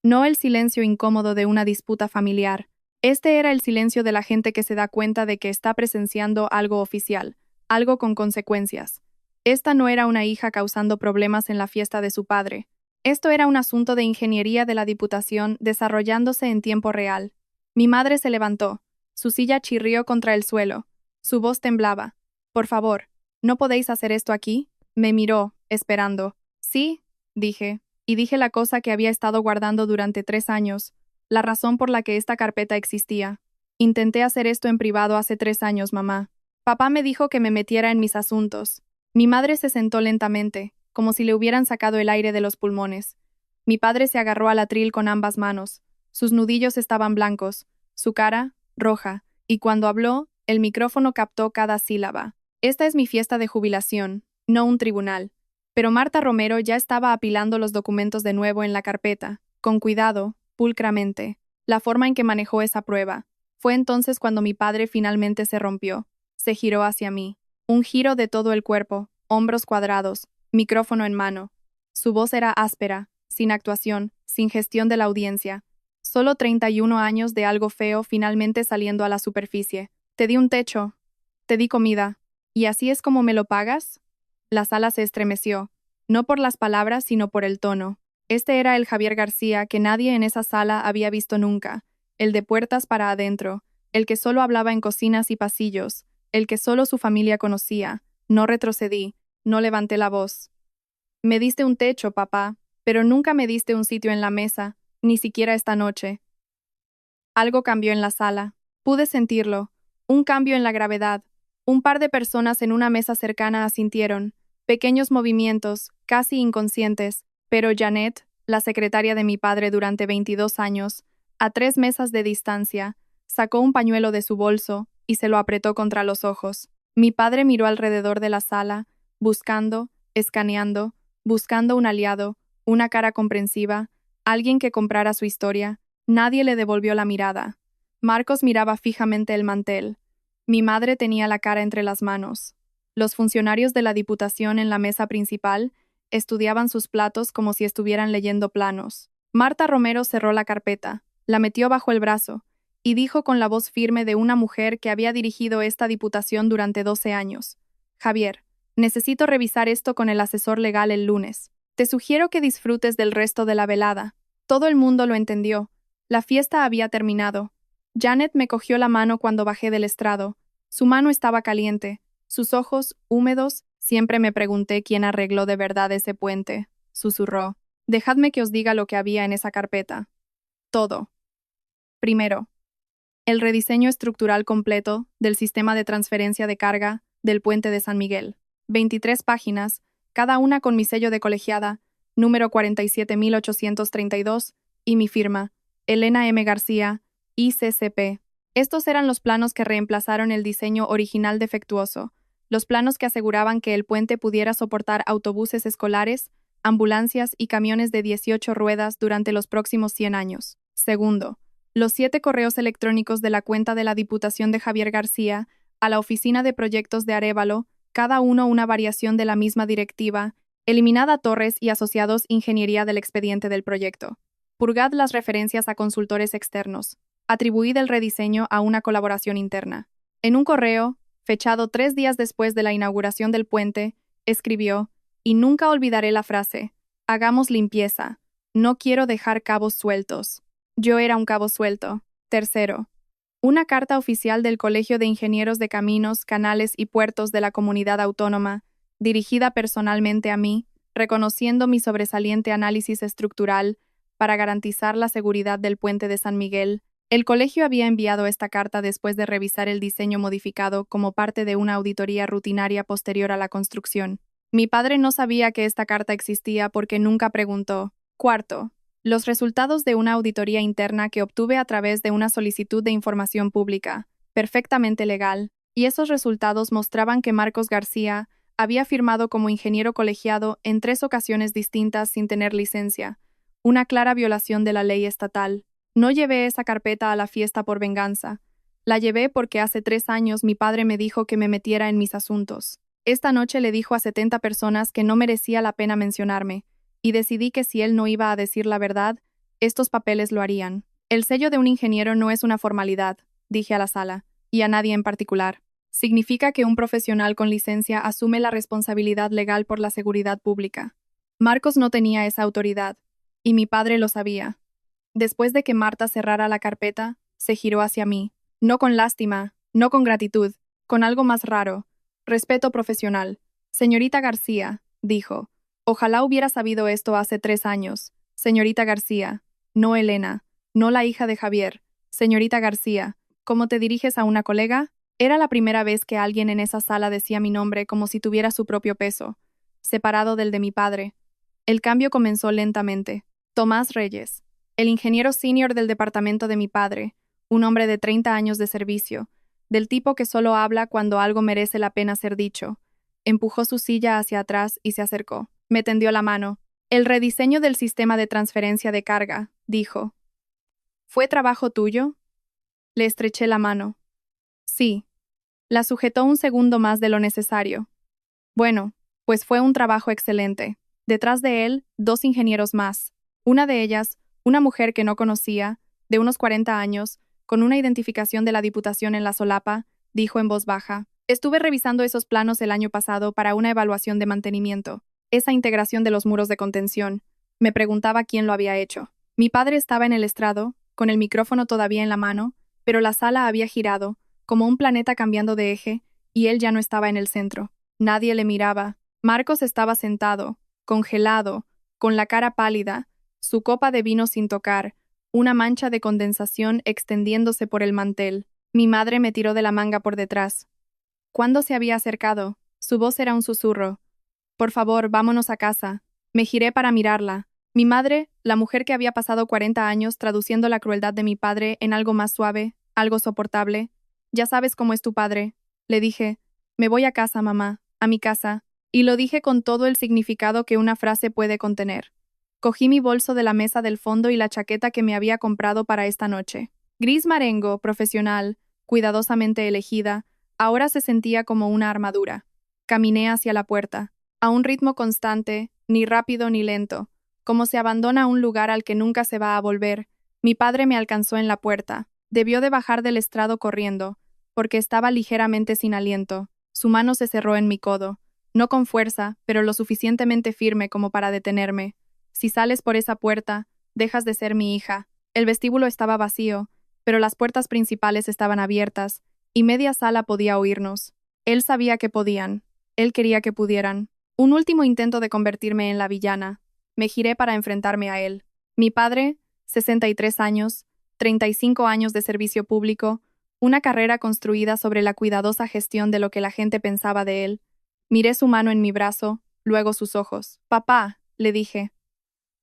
No el silencio incómodo de una disputa familiar. Este era el silencio de la gente que se da cuenta de que está presenciando algo oficial, algo con consecuencias. Esta no era una hija causando problemas en la fiesta de su padre. Esto era un asunto de ingeniería de la Diputación desarrollándose en tiempo real. Mi madre se levantó. Su silla chirrió contra el suelo. Su voz temblaba. Por favor, ¿No podéis hacer esto aquí? Me miró, esperando. Sí, dije, y dije la cosa que había estado guardando durante 3 años, la razón por la que esta carpeta existía. Intenté hacer esto en privado hace 3 años, mamá. Papá me dijo que me metiera en mis asuntos. Mi madre se sentó lentamente, como si le hubieran sacado el aire de los pulmones. Mi padre se agarró al atril con ambas manos. Sus nudillos estaban blancos, su cara, roja, y cuando habló, el micrófono captó cada sílaba. Esta es mi fiesta de jubilación, no un tribunal. Pero Marta Romero ya estaba apilando los documentos de nuevo en la carpeta, con cuidado, pulcramente. La forma en que manejó esa prueba. Fue entonces cuando mi padre finalmente se rompió. Se giró hacia mí. Un giro de todo el cuerpo, hombros cuadrados, micrófono en mano. Su voz era áspera, sin actuación, sin gestión de la audiencia. Solo 31 años de algo feo finalmente saliendo a la superficie. Te di un techo. Te di comida. ¿Y así es como me lo pagas? La sala se estremeció, no por las palabras, sino por el tono. Este era el Javier García que nadie en esa sala había visto nunca, el de puertas para adentro, el que solo hablaba en cocinas y pasillos, el que solo su familia conocía. No retrocedí, no levanté la voz. Me diste un techo, papá, pero nunca me diste un sitio en la mesa, ni siquiera esta noche. Algo cambió en la sala. Pude sentirlo. Un cambio en la gravedad. Un par de personas en una mesa cercana asintieron. Pequeños movimientos, casi inconscientes, pero Janet, la secretaria de mi padre durante 22 años, a 3 mesas de distancia, sacó un pañuelo de su bolso y se lo apretó contra los ojos. Mi padre miró alrededor de la sala, buscando, escaneando, buscando un aliado, una cara comprensiva, alguien que comprara su historia. Nadie le devolvió la mirada. Marcos miraba fijamente el mantel. Mi madre tenía la cara entre las manos. Los funcionarios de la Diputación en la mesa principal estudiaban sus platos como si estuvieran leyendo planos. Marta Romero cerró la carpeta, la metió bajo el brazo, y dijo con la voz firme de una mujer que había dirigido esta diputación durante 12 años. Javier, necesito revisar esto con el asesor legal el lunes. Te sugiero que disfrutes del resto de la velada. Todo el mundo lo entendió. La fiesta había terminado. Janet me cogió la mano cuando bajé del estrado. Su mano estaba caliente, sus ojos húmedos. Siempre me pregunté quién arregló de verdad ese puente. Susurró. Dejadme que os diga lo que había en esa carpeta. Todo. Primero, el rediseño estructural completo del sistema de transferencia de carga del puente de San Miguel. 23 páginas, cada una con mi sello de colegiada, número 47832, y mi firma, Elena M. García, ICCP. Estos eran los planos que reemplazaron el diseño original defectuoso, los planos que aseguraban que el puente pudiera soportar autobuses escolares, ambulancias y camiones de 18 ruedas durante los próximos 100 años. Segundo, los 7 correos electrónicos de la cuenta de la Diputación de Javier García a la Oficina de Proyectos de Arévalo, cada uno una variación de la misma directiva, eliminad a Torres y asociados ingeniería del expediente del proyecto. Purgad las referencias a consultores externos. Atribuid el rediseño a una colaboración interna. En un correo, fechado 3 días después de la inauguración del puente, escribió, y nunca olvidaré la frase, hagamos limpieza, no quiero dejar cabos sueltos. Yo era un cabo suelto. Tercero, una carta oficial del Colegio de Ingenieros de Caminos, Canales y Puertos de la Comunidad Autónoma, dirigida personalmente a mí, reconociendo mi sobresaliente análisis estructural para garantizar la seguridad del puente de San Miguel. El colegio había enviado esta carta después de revisar el diseño modificado como parte de una auditoría rutinaria posterior a la construcción. Mi padre no sabía que esta carta existía porque nunca preguntó. Cuarto, los resultados de una auditoría interna que obtuve a través de una solicitud de información pública, perfectamente legal, y esos resultados mostraban que Marcos García había firmado como ingeniero colegiado en 3 ocasiones distintas sin tener licencia, una clara violación de la ley estatal. No llevé esa carpeta a la fiesta por venganza. La llevé porque hace 3 años mi padre me dijo que me metiera en mis asuntos. Esta noche le dijo a 70 personas que no merecía la pena mencionarme, y decidí que si él no iba a decir la verdad, estos papeles lo harían. El sello de un ingeniero no es una formalidad, dije a la sala, y a nadie en particular. Significa que un profesional con licencia asume la responsabilidad legal por la seguridad pública. Marcos no tenía esa autoridad, y mi padre lo sabía. Después de que Marta cerrara la carpeta, se giró hacia mí, no con lástima, no con gratitud, con algo más raro, Respeto profesional. Señorita García, dijo. Ojalá hubiera sabido esto hace 3 años. Señorita García. No Elena. No la hija de Javier. Señorita García. ¿Cómo te diriges a una colega? Era la primera vez que alguien en esa sala decía mi nombre como si tuviera su propio peso, separado del de mi padre. El cambio comenzó lentamente. Tomás Reyes, el ingeniero senior del departamento de mi padre, un hombre de 30 años de servicio, del tipo que solo habla cuando algo merece la pena ser dicho. Empujó su silla hacia atrás y se acercó. Me tendió la mano. El rediseño del sistema de transferencia de carga, dijo. ¿Fue trabajo tuyo? Le estreché la mano. Sí. La sujetó un segundo más de lo necesario. Bueno, pues fue un trabajo excelente. Detrás de él, 2 ingenieros más. Una de ellas, una mujer que no conocía, de unos 40 años, con una identificación de la Diputación en la solapa, dijo en voz baja. Estuve revisando esos planos el año pasado para una evaluación de mantenimiento. Esa integración de los muros de contención. Me preguntaba quién lo había hecho. Mi padre estaba en el estrado, con el micrófono todavía en la mano, pero la sala había girado, como un planeta cambiando de eje, y él ya no estaba en el centro. Nadie le miraba. Marcos estaba sentado, congelado, con la cara pálida, su copa de vino sin tocar, una mancha de condensación extendiéndose por el mantel. Mi madre me tiró de la manga por detrás. Cuando se había acercado, su voz era un susurro. Por favor, vámonos a casa. Me giré para mirarla. Mi madre, la mujer que había pasado 40 años traduciendo la crueldad de mi padre en algo más suave, algo soportable. Ya sabes cómo es tu padre. Le dije, me voy a casa, mamá, a mi casa, y lo dije con todo el significado que una frase puede contener. Cogí mi bolso de la mesa del fondo y la chaqueta que me había comprado para esta noche. Gris marengo, profesional, cuidadosamente elegida, ahora se sentía como una armadura. Caminé hacia la puerta, a un ritmo constante, ni rápido ni lento, como se abandona un lugar al que nunca se va a volver. Mi padre me alcanzó en la puerta. Debió de bajar del estrado corriendo, porque estaba ligeramente sin aliento. Su mano se cerró en mi codo, no con fuerza, pero lo suficientemente firme como para detenerme. Si sales por esa puerta, dejas de ser mi hija. El vestíbulo estaba vacío, pero las puertas principales estaban abiertas, y media sala podía oírnos. Él sabía que podían. Él quería que pudieran. Un último intento de convertirme en la villana. Me giré para enfrentarme a él. Mi padre, 63 años, 35 años de servicio público, una carrera construida sobre la cuidadosa gestión de lo que la gente pensaba de él. Miré su mano en mi brazo, luego sus ojos. Papá, le dije.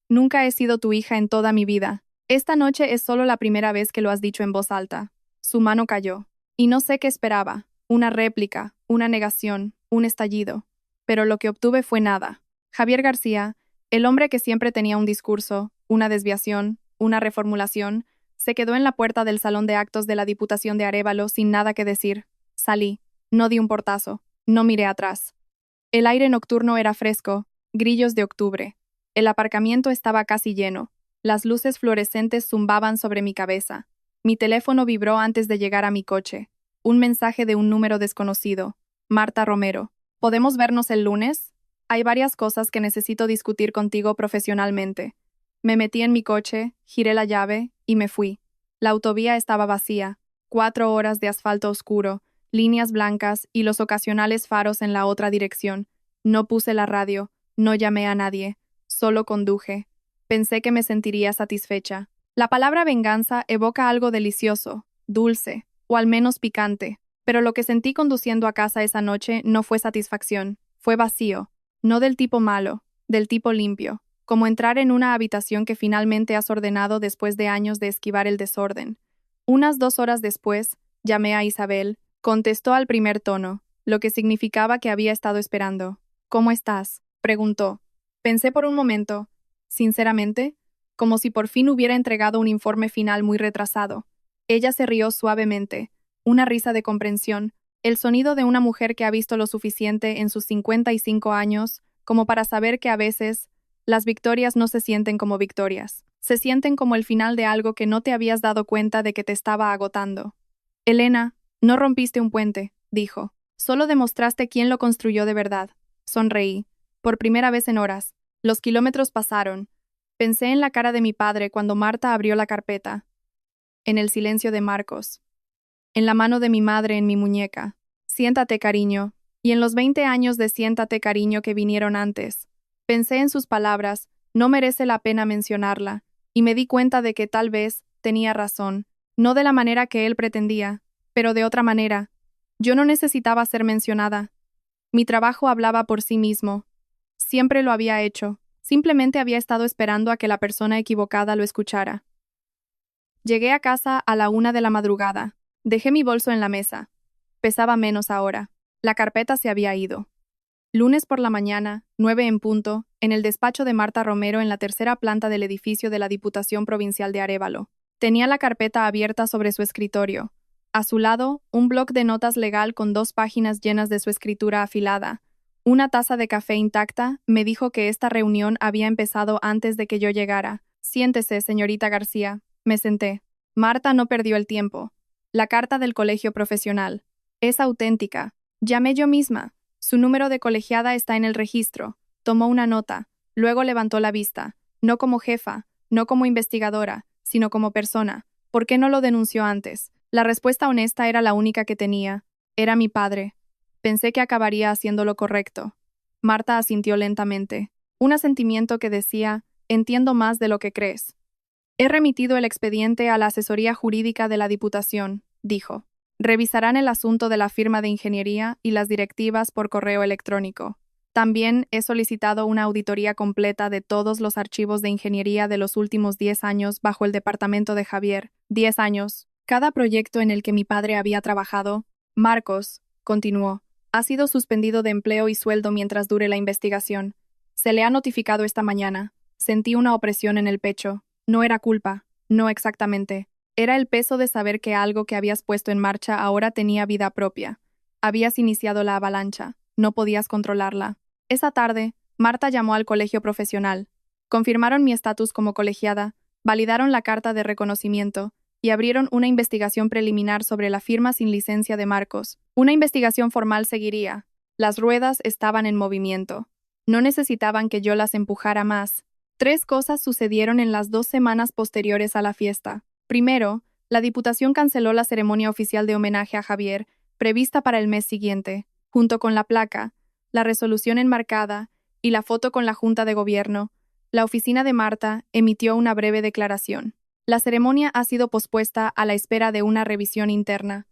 Nunca he sido tu hija en toda mi vida. Esta noche es solo la primera vez que lo has dicho en voz alta. Su mano cayó. Y no sé qué esperaba. Una réplica, una negación, un estallido. Pero lo que obtuve fue nada. Javier García, el hombre que siempre tenía un discurso, una desviación, una reformulación, se quedó en la puerta del salón de actos de la Diputación de Arévalo sin nada que decir. Salí. No di un portazo. No miré atrás. El aire nocturno era fresco, grillos de octubre. El aparcamiento estaba casi lleno. Las luces fluorescentes zumbaban sobre mi cabeza. Mi teléfono vibró antes de llegar a mi coche. Un mensaje de un número desconocido. Marta Romero. ¿Podemos vernos el lunes? Hay varias cosas que necesito discutir contigo profesionalmente. Me metí en mi coche, giré la llave y me fui. La autovía estaba vacía. 4 horas de asfalto oscuro, líneas blancas y los ocasionales faros en la otra dirección. No puse la radio, no llamé a nadie, solo conduje. Pensé que me sentiría satisfecha. La palabra venganza evoca algo delicioso, dulce, o al menos picante, pero lo que sentí conduciendo a casa esa noche no fue satisfacción, fue vacío, no del tipo malo, del tipo limpio, como entrar en una habitación que finalmente has ordenado después de años de esquivar el desorden. Unas 2 horas después, llamé a Isabel, contestó al primer tono, lo que significaba que había estado esperando. ¿Cómo estás?, preguntó. Pensé por un momento, sinceramente, como si por fin hubiera entregado un informe final muy retrasado. Ella se rió suavemente, una risa de comprensión, el sonido de una mujer que ha visto lo suficiente en sus 55 años como para saber que a veces las victorias no se sienten como victorias, se sienten como el final de algo que no te habías dado cuenta de que te estaba agotando. Elena, no rompiste un puente, dijo. Solo demostraste quién lo construyó de verdad. Sonreí. Por primera vez en horas. Los kilómetros pasaron. Pensé en la cara de mi padre cuando Marta abrió la carpeta. En el silencio de Marcos. En la mano de mi madre en mi muñeca. Siéntate, cariño, Y en los 20 años de siéntate cariño que vinieron antes. Pensé en sus palabras, no merece la pena mencionarla, y me di cuenta de que tal vez tenía razón, no de la manera que él pretendía, pero de otra manera. Yo no necesitaba ser mencionada. Mi trabajo hablaba por sí mismo. Siempre lo había hecho, simplemente había estado esperando a que la persona equivocada lo escuchara. Llegué a casa a la 1 de la madrugada. Dejé mi bolso en la mesa. Pesaba menos ahora. La carpeta se había ido. Lunes por la mañana, 9 en punto, en el despacho de Marta Romero en la tercera planta del edificio de la Diputación Provincial de Arévalo. Tenía la carpeta abierta sobre su escritorio. A su lado, un bloc de notas legal con 2 páginas llenas de su escritura afilada. Una taza de café intacta me dijo que esta reunión había empezado antes de que yo llegara. Siéntese, señorita García. Me senté. Marta no perdió el tiempo. La carta del colegio profesional. Es auténtica. Llamé yo misma. Su número de colegiada está en el registro. Tomó una nota. Luego levantó la vista. No como jefa, no como investigadora, sino como persona. ¿Por qué no lo denunció antes? La respuesta honesta era la única que tenía. Era mi padre. Pensé que acabaría haciendo lo correcto. Marta asintió lentamente. Un asentimiento que decía, entiendo más de lo que crees. He remitido el expediente a la asesoría jurídica de la Diputación, dijo. Revisarán el asunto de la firma de ingeniería y las directivas por correo electrónico. También he solicitado una auditoría completa de todos los archivos de ingeniería de los últimos 10 años bajo el departamento de Javier. 10 años. Cada proyecto en el que mi padre había trabajado. Marcos, continuó, ha sido suspendido de empleo y sueldo mientras dure la investigación. Se le ha notificado esta mañana. Sentí una opresión en el pecho. No era culpa. No exactamente. Era el peso de saber que algo que habías puesto en marcha ahora tenía vida propia. Habías iniciado la avalancha. No podías controlarla. Esa tarde, Marta llamó al colegio profesional. Confirmaron mi estatus como colegiada, validaron la carta de reconocimiento y abrieron una investigación preliminar sobre la firma sin licencia de Marcos. Una investigación formal seguiría. Las ruedas estaban en movimiento. No necesitaban que yo las empujara más. 3 cosas sucedieron en las 2 semanas posteriores a la fiesta. Primero, la Diputación canceló la ceremonia oficial de homenaje a Javier, prevista para el mes siguiente, junto con la placa, la resolución enmarcada y la foto con la Junta de Gobierno. La oficina de Marta emitió una breve declaración. La ceremonia ha sido pospuesta a la espera de una revisión interna.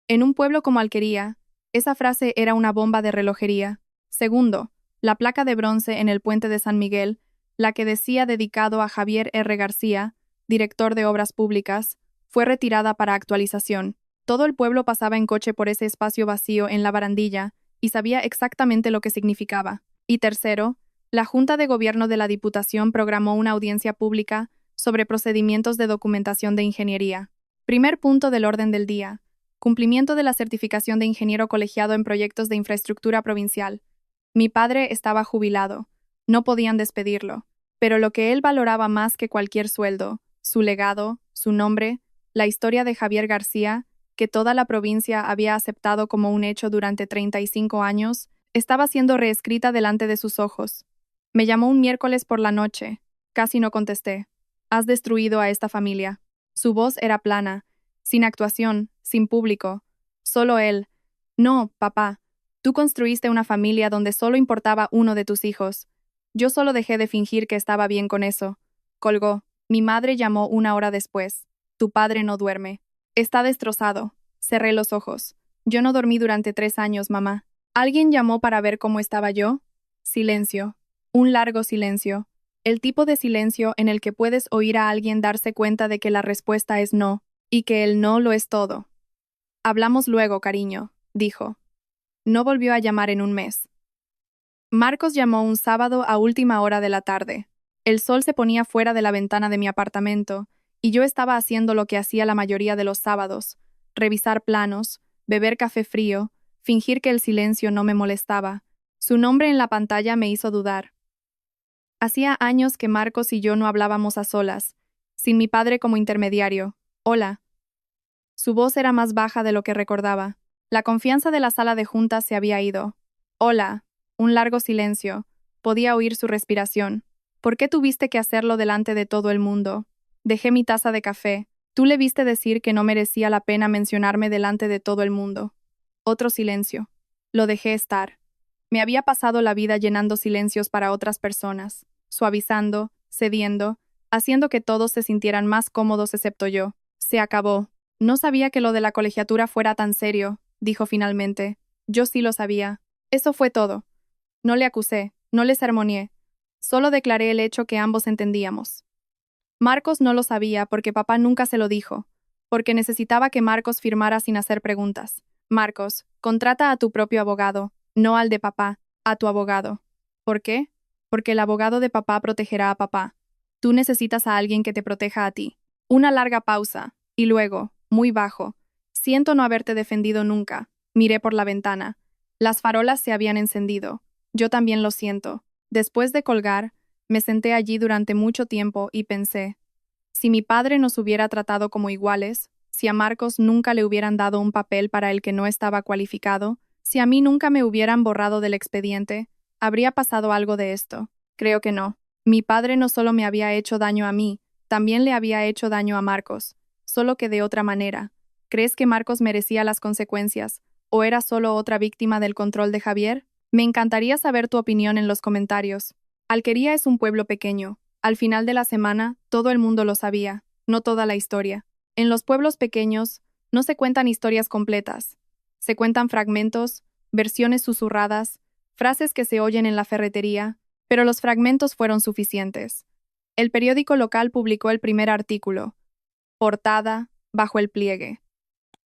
En un pueblo como Alquería, esa frase era una bomba de relojería. Segundo, la placa de bronce en el puente de San Miguel, la que decía dedicado a Javier R. García, director de Obras Públicas, fue retirada para actualización. Todo el pueblo pasaba en coche por ese espacio vacío en la barandilla y sabía exactamente lo que significaba. Y tercero, la Junta de Gobierno de la Diputación programó una audiencia pública sobre procedimientos de documentación de ingeniería. Primer punto del orden del día. Cumplimiento de la certificación de ingeniero colegiado en proyectos de infraestructura provincial. Mi padre estaba jubilado. No podían despedirlo. Pero lo que él valoraba más que cualquier sueldo, su legado, su nombre, la historia de Javier García, que toda la provincia había aceptado como un hecho durante 35 años, estaba siendo reescrita delante de sus ojos. Me llamó un miércoles por la noche. Casi no contesté. Has destruido a esta familia. Su voz era plana, sin actuación, sin público. Solo él. No, papá. Tú construiste una familia donde solo importaba uno de tus hijos. Yo solo dejé de fingir que estaba bien con eso. Colgó. Mi madre llamó 1 hora después. Tu padre no duerme. Está destrozado. Cerré los ojos. Yo no dormí durante 3 años, mamá. ¿Alguien llamó para ver cómo estaba yo? Silencio. Un largo silencio. El tipo de silencio en el que puedes oír a alguien darse cuenta de que la respuesta es no, y que el no lo es todo. Hablamos luego, cariño, dijo. No volvió a llamar en un mes. Marcos llamó un sábado a última hora de la tarde. El sol se ponía fuera de la ventana de mi apartamento, y yo estaba haciendo lo que hacía la mayoría de los sábados, revisar planos, beber café frío, fingir que el silencio no me molestaba. Su nombre en la pantalla me hizo dudar. Hacía años que Marcos y yo no hablábamos a solas, sin mi padre como intermediario. Hola. Su voz era más baja de lo que recordaba. La confianza de la sala de juntas se había ido. Hola. Un largo silencio. Podía oír su respiración. ¿Por qué tuviste que hacerlo delante de todo el mundo? Dejé mi taza de café. Tú le viste decir que no merecía la pena mencionarme delante de todo el mundo. Otro silencio. Lo dejé estar. Me había pasado la vida llenando silencios para otras personas, suavizando, cediendo, haciendo que todos se sintieran más cómodos excepto yo. Se acabó. No sabía que lo de la colegiatura fuera tan serio, dijo finalmente. Yo sí lo sabía. Eso fue todo. No le acusé, no le sermoneé. Solo declaré el hecho que ambos entendíamos. Marcos no lo sabía porque papá nunca se lo dijo, porque necesitaba que Marcos firmara sin hacer preguntas. Marcos, contrata a tu propio abogado, no al de papá, a tu abogado. ¿Por qué? Porque el abogado de papá protegerá a papá. Tú necesitas a alguien que te proteja a ti. Una larga pausa, y luego, muy bajo. Siento no haberte defendido nunca. Miré por la ventana. Las farolas se habían encendido. Yo también lo siento. Después de colgar, me senté allí durante mucho tiempo y pensé, si mi padre nos hubiera tratado como iguales, si a Marcos nunca le hubieran dado un papel para el que no estaba cualificado, si a mí nunca me hubieran borrado del expediente, ¿habría pasado algo de esto? Creo que no. Mi padre no solo me había hecho daño a mí, también le había hecho daño a Marcos, solo que de otra manera. ¿Crees que Marcos merecía las consecuencias, o era solo otra víctima del control de Javier? Me encantaría saber tu opinión en los comentarios. Alquería es un pueblo pequeño. Al final de la semana, todo el mundo lo sabía, no toda la historia. En los pueblos pequeños, no se cuentan historias completas. Se cuentan fragmentos, versiones susurradas, frases que se oyen en la ferretería, pero los fragmentos fueron suficientes. El periódico local publicó el primer artículo. Portada, bajo el pliegue.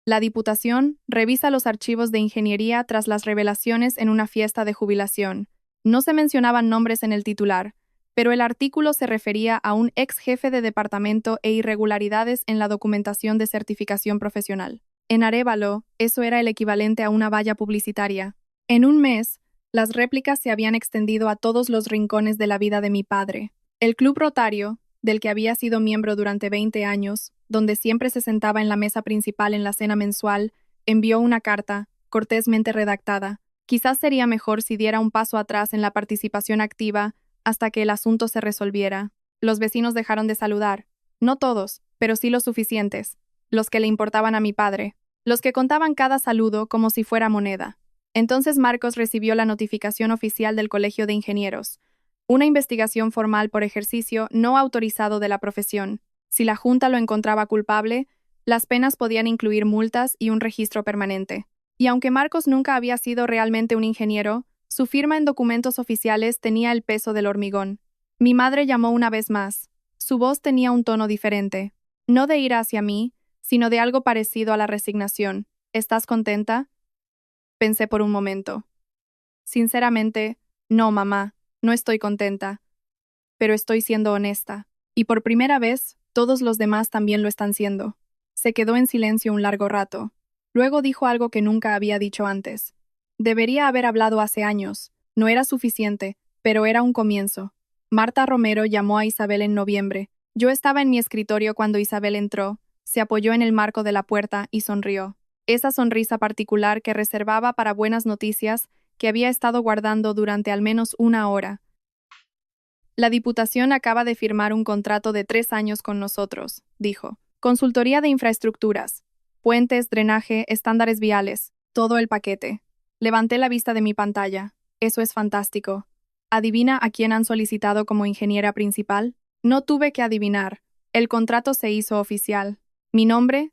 La Diputación revisa los archivos de ingeniería tras las revelaciones en una fiesta de jubilación. No se mencionaban nombres en el titular, pero el artículo se refería a un ex jefe de departamento e irregularidades en la documentación de certificación profesional. En Arévalo, eso era el equivalente a una valla publicitaria. En un mes, las réplicas se habían extendido a todos los rincones de la vida de mi padre. El Club Rotario, del que había sido miembro durante 20 años, donde siempre se sentaba en la mesa principal en la cena mensual, envió una carta, cortésmente redactada. Quizás sería mejor si diera un paso atrás en la participación activa hasta que el asunto se resolviera. Los vecinos dejaron de saludar. No todos, pero sí los suficientes. Los que le importaban a mi padre. Los que contaban cada saludo como si fuera moneda. Entonces Marcos recibió la notificación oficial del Colegio de Ingenieros. Una investigación formal por ejercicio no autorizado de la profesión. Si la Junta lo encontraba culpable, las penas podían incluir multas y un registro permanente. Y aunque Marcos nunca había sido realmente un ingeniero, su firma en documentos oficiales tenía el peso del hormigón. Mi madre llamó una vez más. Su voz tenía un tono diferente. No de ira hacia mí, sino de algo parecido a la resignación. ¿Estás contenta? Pensé por un momento. Sinceramente, no, mamá, no estoy contenta. Pero estoy siendo honesta. Y por primera vez, todos los demás también lo están siendo. Se quedó en silencio un largo rato. Luego dijo algo que nunca había dicho antes. Debería haber hablado hace años. No era suficiente, pero era un comienzo. Marta Romero llamó a Isabel en noviembre. Yo estaba en mi escritorio cuando Isabel entró, se apoyó en el marco de la puerta y sonrió. Esa sonrisa particular que reservaba para buenas noticias que había estado guardando durante al menos una hora. La Diputación acaba de firmar un contrato de 3 años con nosotros, dijo. Consultoría de infraestructuras, puentes, drenaje, estándares viales, todo el paquete. Levanté la vista de mi pantalla. Eso es fantástico. ¿Adivina a quién han solicitado como ingeniera principal? No tuve que adivinar. El contrato se hizo oficial. Mi nombre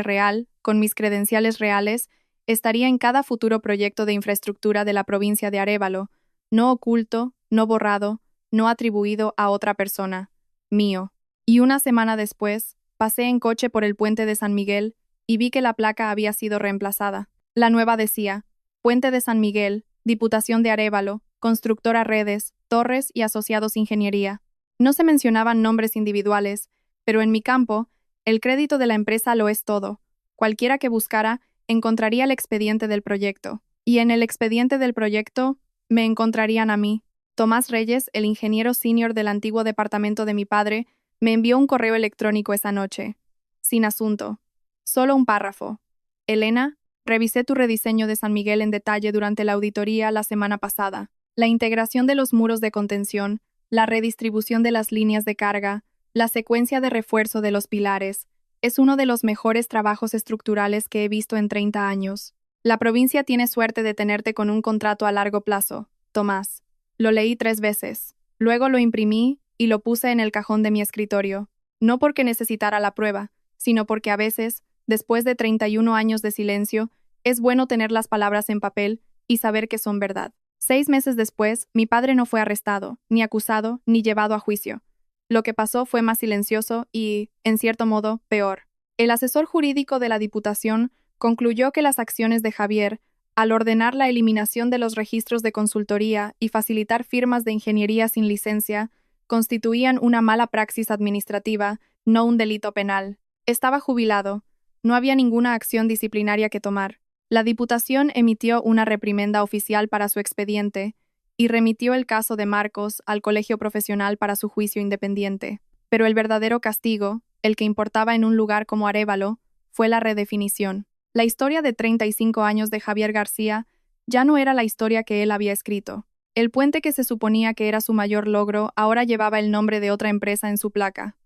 real, con mis credenciales reales, estaría en cada futuro proyecto de infraestructura de la provincia de Arévalo, no oculto, no borrado, no atribuido a otra persona. Mío. Y una semana después, pasé en coche por el puente de San Miguel y vi que la placa había sido reemplazada. La nueva decía: Puente de San Miguel, Diputación de Arévalo, Constructora Redes, Torres y Asociados Ingeniería. No se mencionaban nombres individuales, pero en mi campo, el crédito de la empresa lo es todo. Cualquiera que buscara, encontraría el expediente del proyecto. Y en el expediente del proyecto, me encontrarían a mí. Tomás Reyes, el ingeniero senior del antiguo departamento de mi padre, me envió un correo electrónico esa noche. Sin asunto. Solo un párrafo. Elena, revisé tu rediseño de San Miguel en detalle durante la auditoría la semana pasada. La integración de los muros de contención, la redistribución de las líneas de carga, la secuencia de refuerzo de los pilares, es uno de los mejores trabajos estructurales que he visto en 30 años. La provincia tiene suerte de tenerte con un contrato a largo plazo, Tomás. Lo leí 3 veces. Luego lo imprimí y lo puse en el cajón de mi escritorio. No porque necesitara la prueba, sino porque a veces, después de 31 años de silencio, es bueno tener las palabras en papel y saber que son verdad. 6 meses después, mi padre no fue arrestado, ni acusado, ni llevado a juicio. Lo que pasó fue más silencioso y, en cierto modo, peor. El asesor jurídico de la Diputación concluyó que las acciones de Javier, al ordenar la eliminación de los registros de consultoría y facilitar firmas de ingeniería sin licencia, constituían una mala praxis administrativa, no un delito penal. Estaba jubilado. No había ninguna acción disciplinaria que tomar. La Diputación emitió una reprimenda oficial para su expediente y remitió el caso de Marcos al Colegio Profesional para su juicio independiente. Pero el verdadero castigo, el que importaba en un lugar como Arévalo, fue la redefinición. La historia de 35 años de Javier García ya no era la historia que él había escrito. El puente que se suponía que era su mayor logro ahora llevaba el nombre de otra empresa en su placa.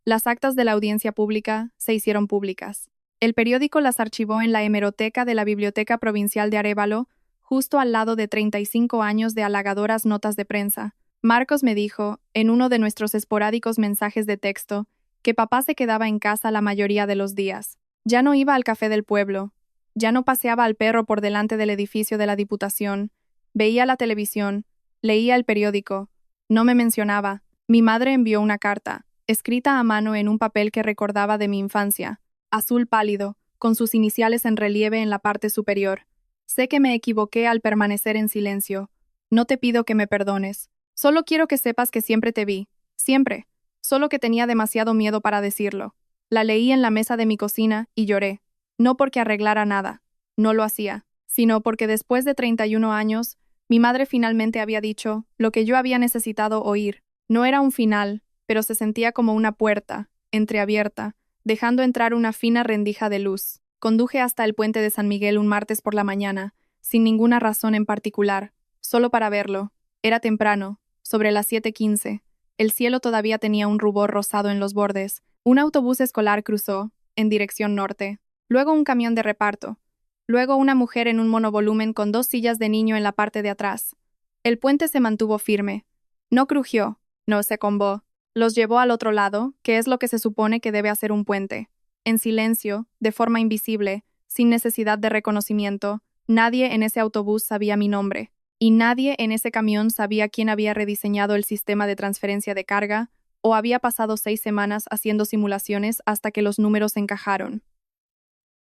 Las actas de la audiencia pública se hicieron públicas. El periódico las archivó en la hemeroteca de la Biblioteca Provincial de Arévalo, justo al lado de 35 años de halagadoras notas de prensa. Marcos me dijo, en uno de nuestros esporádicos mensajes de texto, que papá se quedaba en casa la mayoría de los días. Ya no iba al café del pueblo, ya no paseaba al perro por delante del edificio de la Diputación, veía la televisión, leía el periódico, no me mencionaba. Mi madre envió una carta, escrita a mano en un papel que recordaba de mi infancia, azul pálido, con sus iniciales en relieve en la parte superior. Sé que me equivoqué al permanecer en silencio. No te pido que me perdones. Solo quiero que sepas que siempre te vi. Siempre. Solo que tenía demasiado miedo para decirlo. La leí en la mesa de mi cocina y lloré. No porque arreglara nada. No lo hacía. Sino porque después de 31 años, mi madre finalmente había dicho lo que yo había necesitado oír. No era un final, pero se sentía como una puerta, entreabierta, dejando entrar una fina rendija de luz. Conduje hasta el puente de San Miguel un martes por la mañana, sin ninguna razón en particular, solo para verlo. Era temprano, sobre las 7:15. El cielo todavía tenía un rubor rosado en los bordes. Un autobús escolar cruzó, en dirección norte. Luego un camión de reparto. Luego una mujer en un monovolumen con 2 sillas de niño en la parte de atrás. El puente se mantuvo firme. No crujió, no se combó. Los llevó al otro lado, que es lo que se supone que debe hacer un puente. En silencio, de forma invisible, sin necesidad de reconocimiento, nadie en ese autobús sabía mi nombre. Y nadie en ese camión sabía quién había rediseñado el sistema de transferencia de carga, o había pasado 6 semanas haciendo simulaciones hasta que los números encajaron.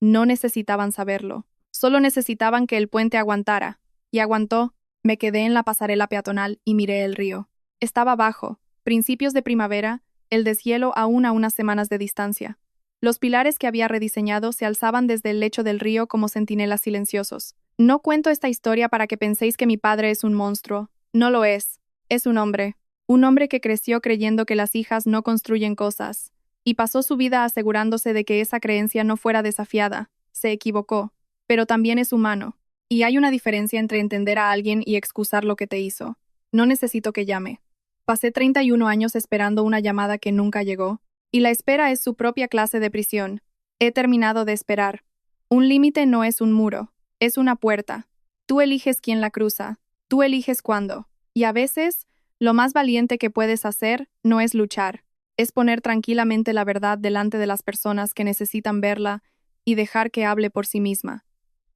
No necesitaban saberlo. Solo necesitaban que el puente aguantara. Y aguantó. Me quedé en la pasarela peatonal y miré el río. Estaba bajo, principios de primavera, el deshielo aún a unas semanas de distancia. Los pilares que había rediseñado se alzaban desde el lecho del río como centinelas silenciosos. No cuento esta historia para que penséis que mi padre es un monstruo. No lo es. Es un hombre. Un hombre que creció creyendo que las hijas no construyen cosas. Y pasó su vida asegurándose de que esa creencia no fuera desafiada. Se equivocó. Pero también es humano. Y hay una diferencia entre entender a alguien y excusar lo que te hizo. No necesito que llame. Pasé 31 años esperando una llamada que nunca llegó. Y la espera es su propia clase de prisión. He terminado de esperar. Un límite no es un muro. Es una puerta. Tú eliges quién la cruza. Tú eliges cuándo. Y a veces, lo más valiente que puedes hacer no es luchar. Es poner tranquilamente la verdad delante de las personas que necesitan verla y dejar que hable por sí misma.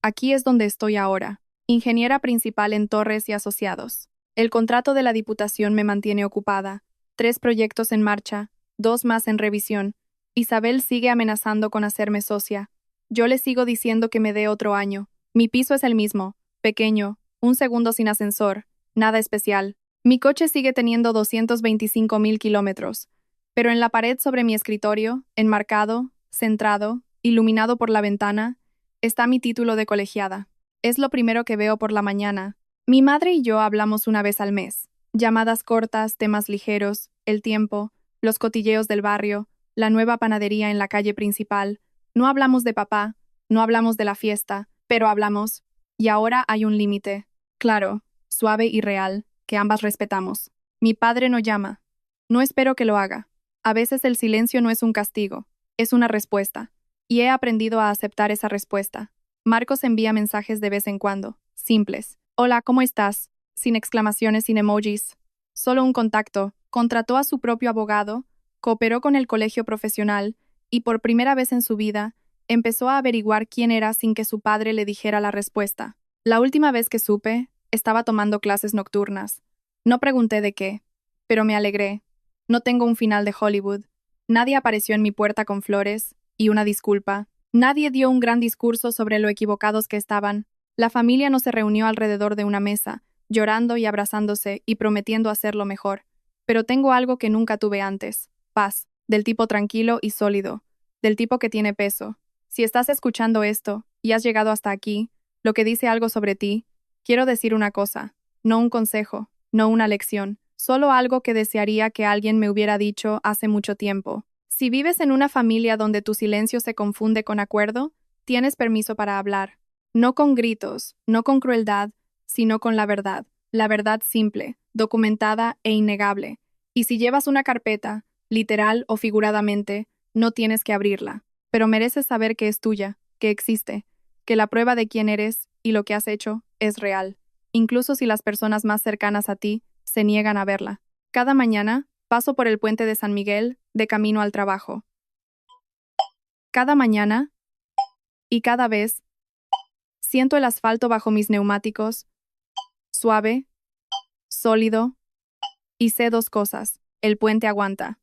Aquí es donde estoy ahora, ingeniera principal en Torres y Asociados. El contrato de la Diputación me mantiene ocupada. 3 proyectos en marcha, 2 más en revisión. Isabel sigue amenazando con hacerme socia. Yo le sigo diciendo que me dé otro año. Mi piso es el mismo, pequeño, un segundo sin ascensor, nada especial. Mi coche sigue teniendo 225.000 kilómetros, pero en la pared sobre mi escritorio, enmarcado, centrado, iluminado por la ventana, está mi título de colegiada. Es lo primero que veo por la mañana. Mi madre y yo hablamos una vez al mes. Llamadas cortas, temas ligeros, el tiempo, los cotilleos del barrio, la nueva panadería en la calle principal. No hablamos de papá, no hablamos de la fiesta, pero hablamos. Y ahora hay un límite. Claro, suave y real, que ambas respetamos. Mi padre no llama. No espero que lo haga. A veces el silencio no es un castigo, es una respuesta. Y he aprendido a aceptar esa respuesta. Marcos envía mensajes de vez en cuando, simples. Hola, ¿cómo estás? Sin exclamaciones, sin emojis. Solo un contacto. Contrató a su propio abogado, cooperó con el colegio profesional y por primera vez en su vida empezó a averiguar quién era sin que su padre le dijera la respuesta. La última vez que supe, estaba tomando clases nocturnas. No pregunté de qué, pero me alegré. No tengo un final de Hollywood. Nadie apareció en mi puerta con flores y una disculpa. Nadie dio un gran discurso sobre lo equivocados que estaban. La familia no se reunió alrededor de una mesa, llorando y abrazándose y prometiendo hacerlo mejor. Pero tengo algo que nunca tuve antes: paz, del tipo tranquilo y sólido, del tipo que tiene peso. Si estás escuchando esto y has llegado hasta aquí, lo que dice algo sobre ti, quiero decir una cosa, no un consejo, no una lección, solo algo que desearía que alguien me hubiera dicho hace mucho tiempo. Si vives en una familia donde tu silencio se confunde con acuerdo, tienes permiso para hablar. No con gritos, no con crueldad, sino con la verdad simple, documentada e innegable. Y si llevas una carpeta, literal o figuradamente, no tienes que abrirla, pero mereces saber que es tuya, que existe, que la prueba de quién eres y lo que has hecho es real, incluso si las personas más cercanas a ti se niegan a verla. Cada mañana, paso por el puente de San Miguel, de camino al trabajo. Cada mañana, y cada vez, siento el asfalto bajo mis neumáticos, suave, sólido, y sé dos cosas: el puente aguanta.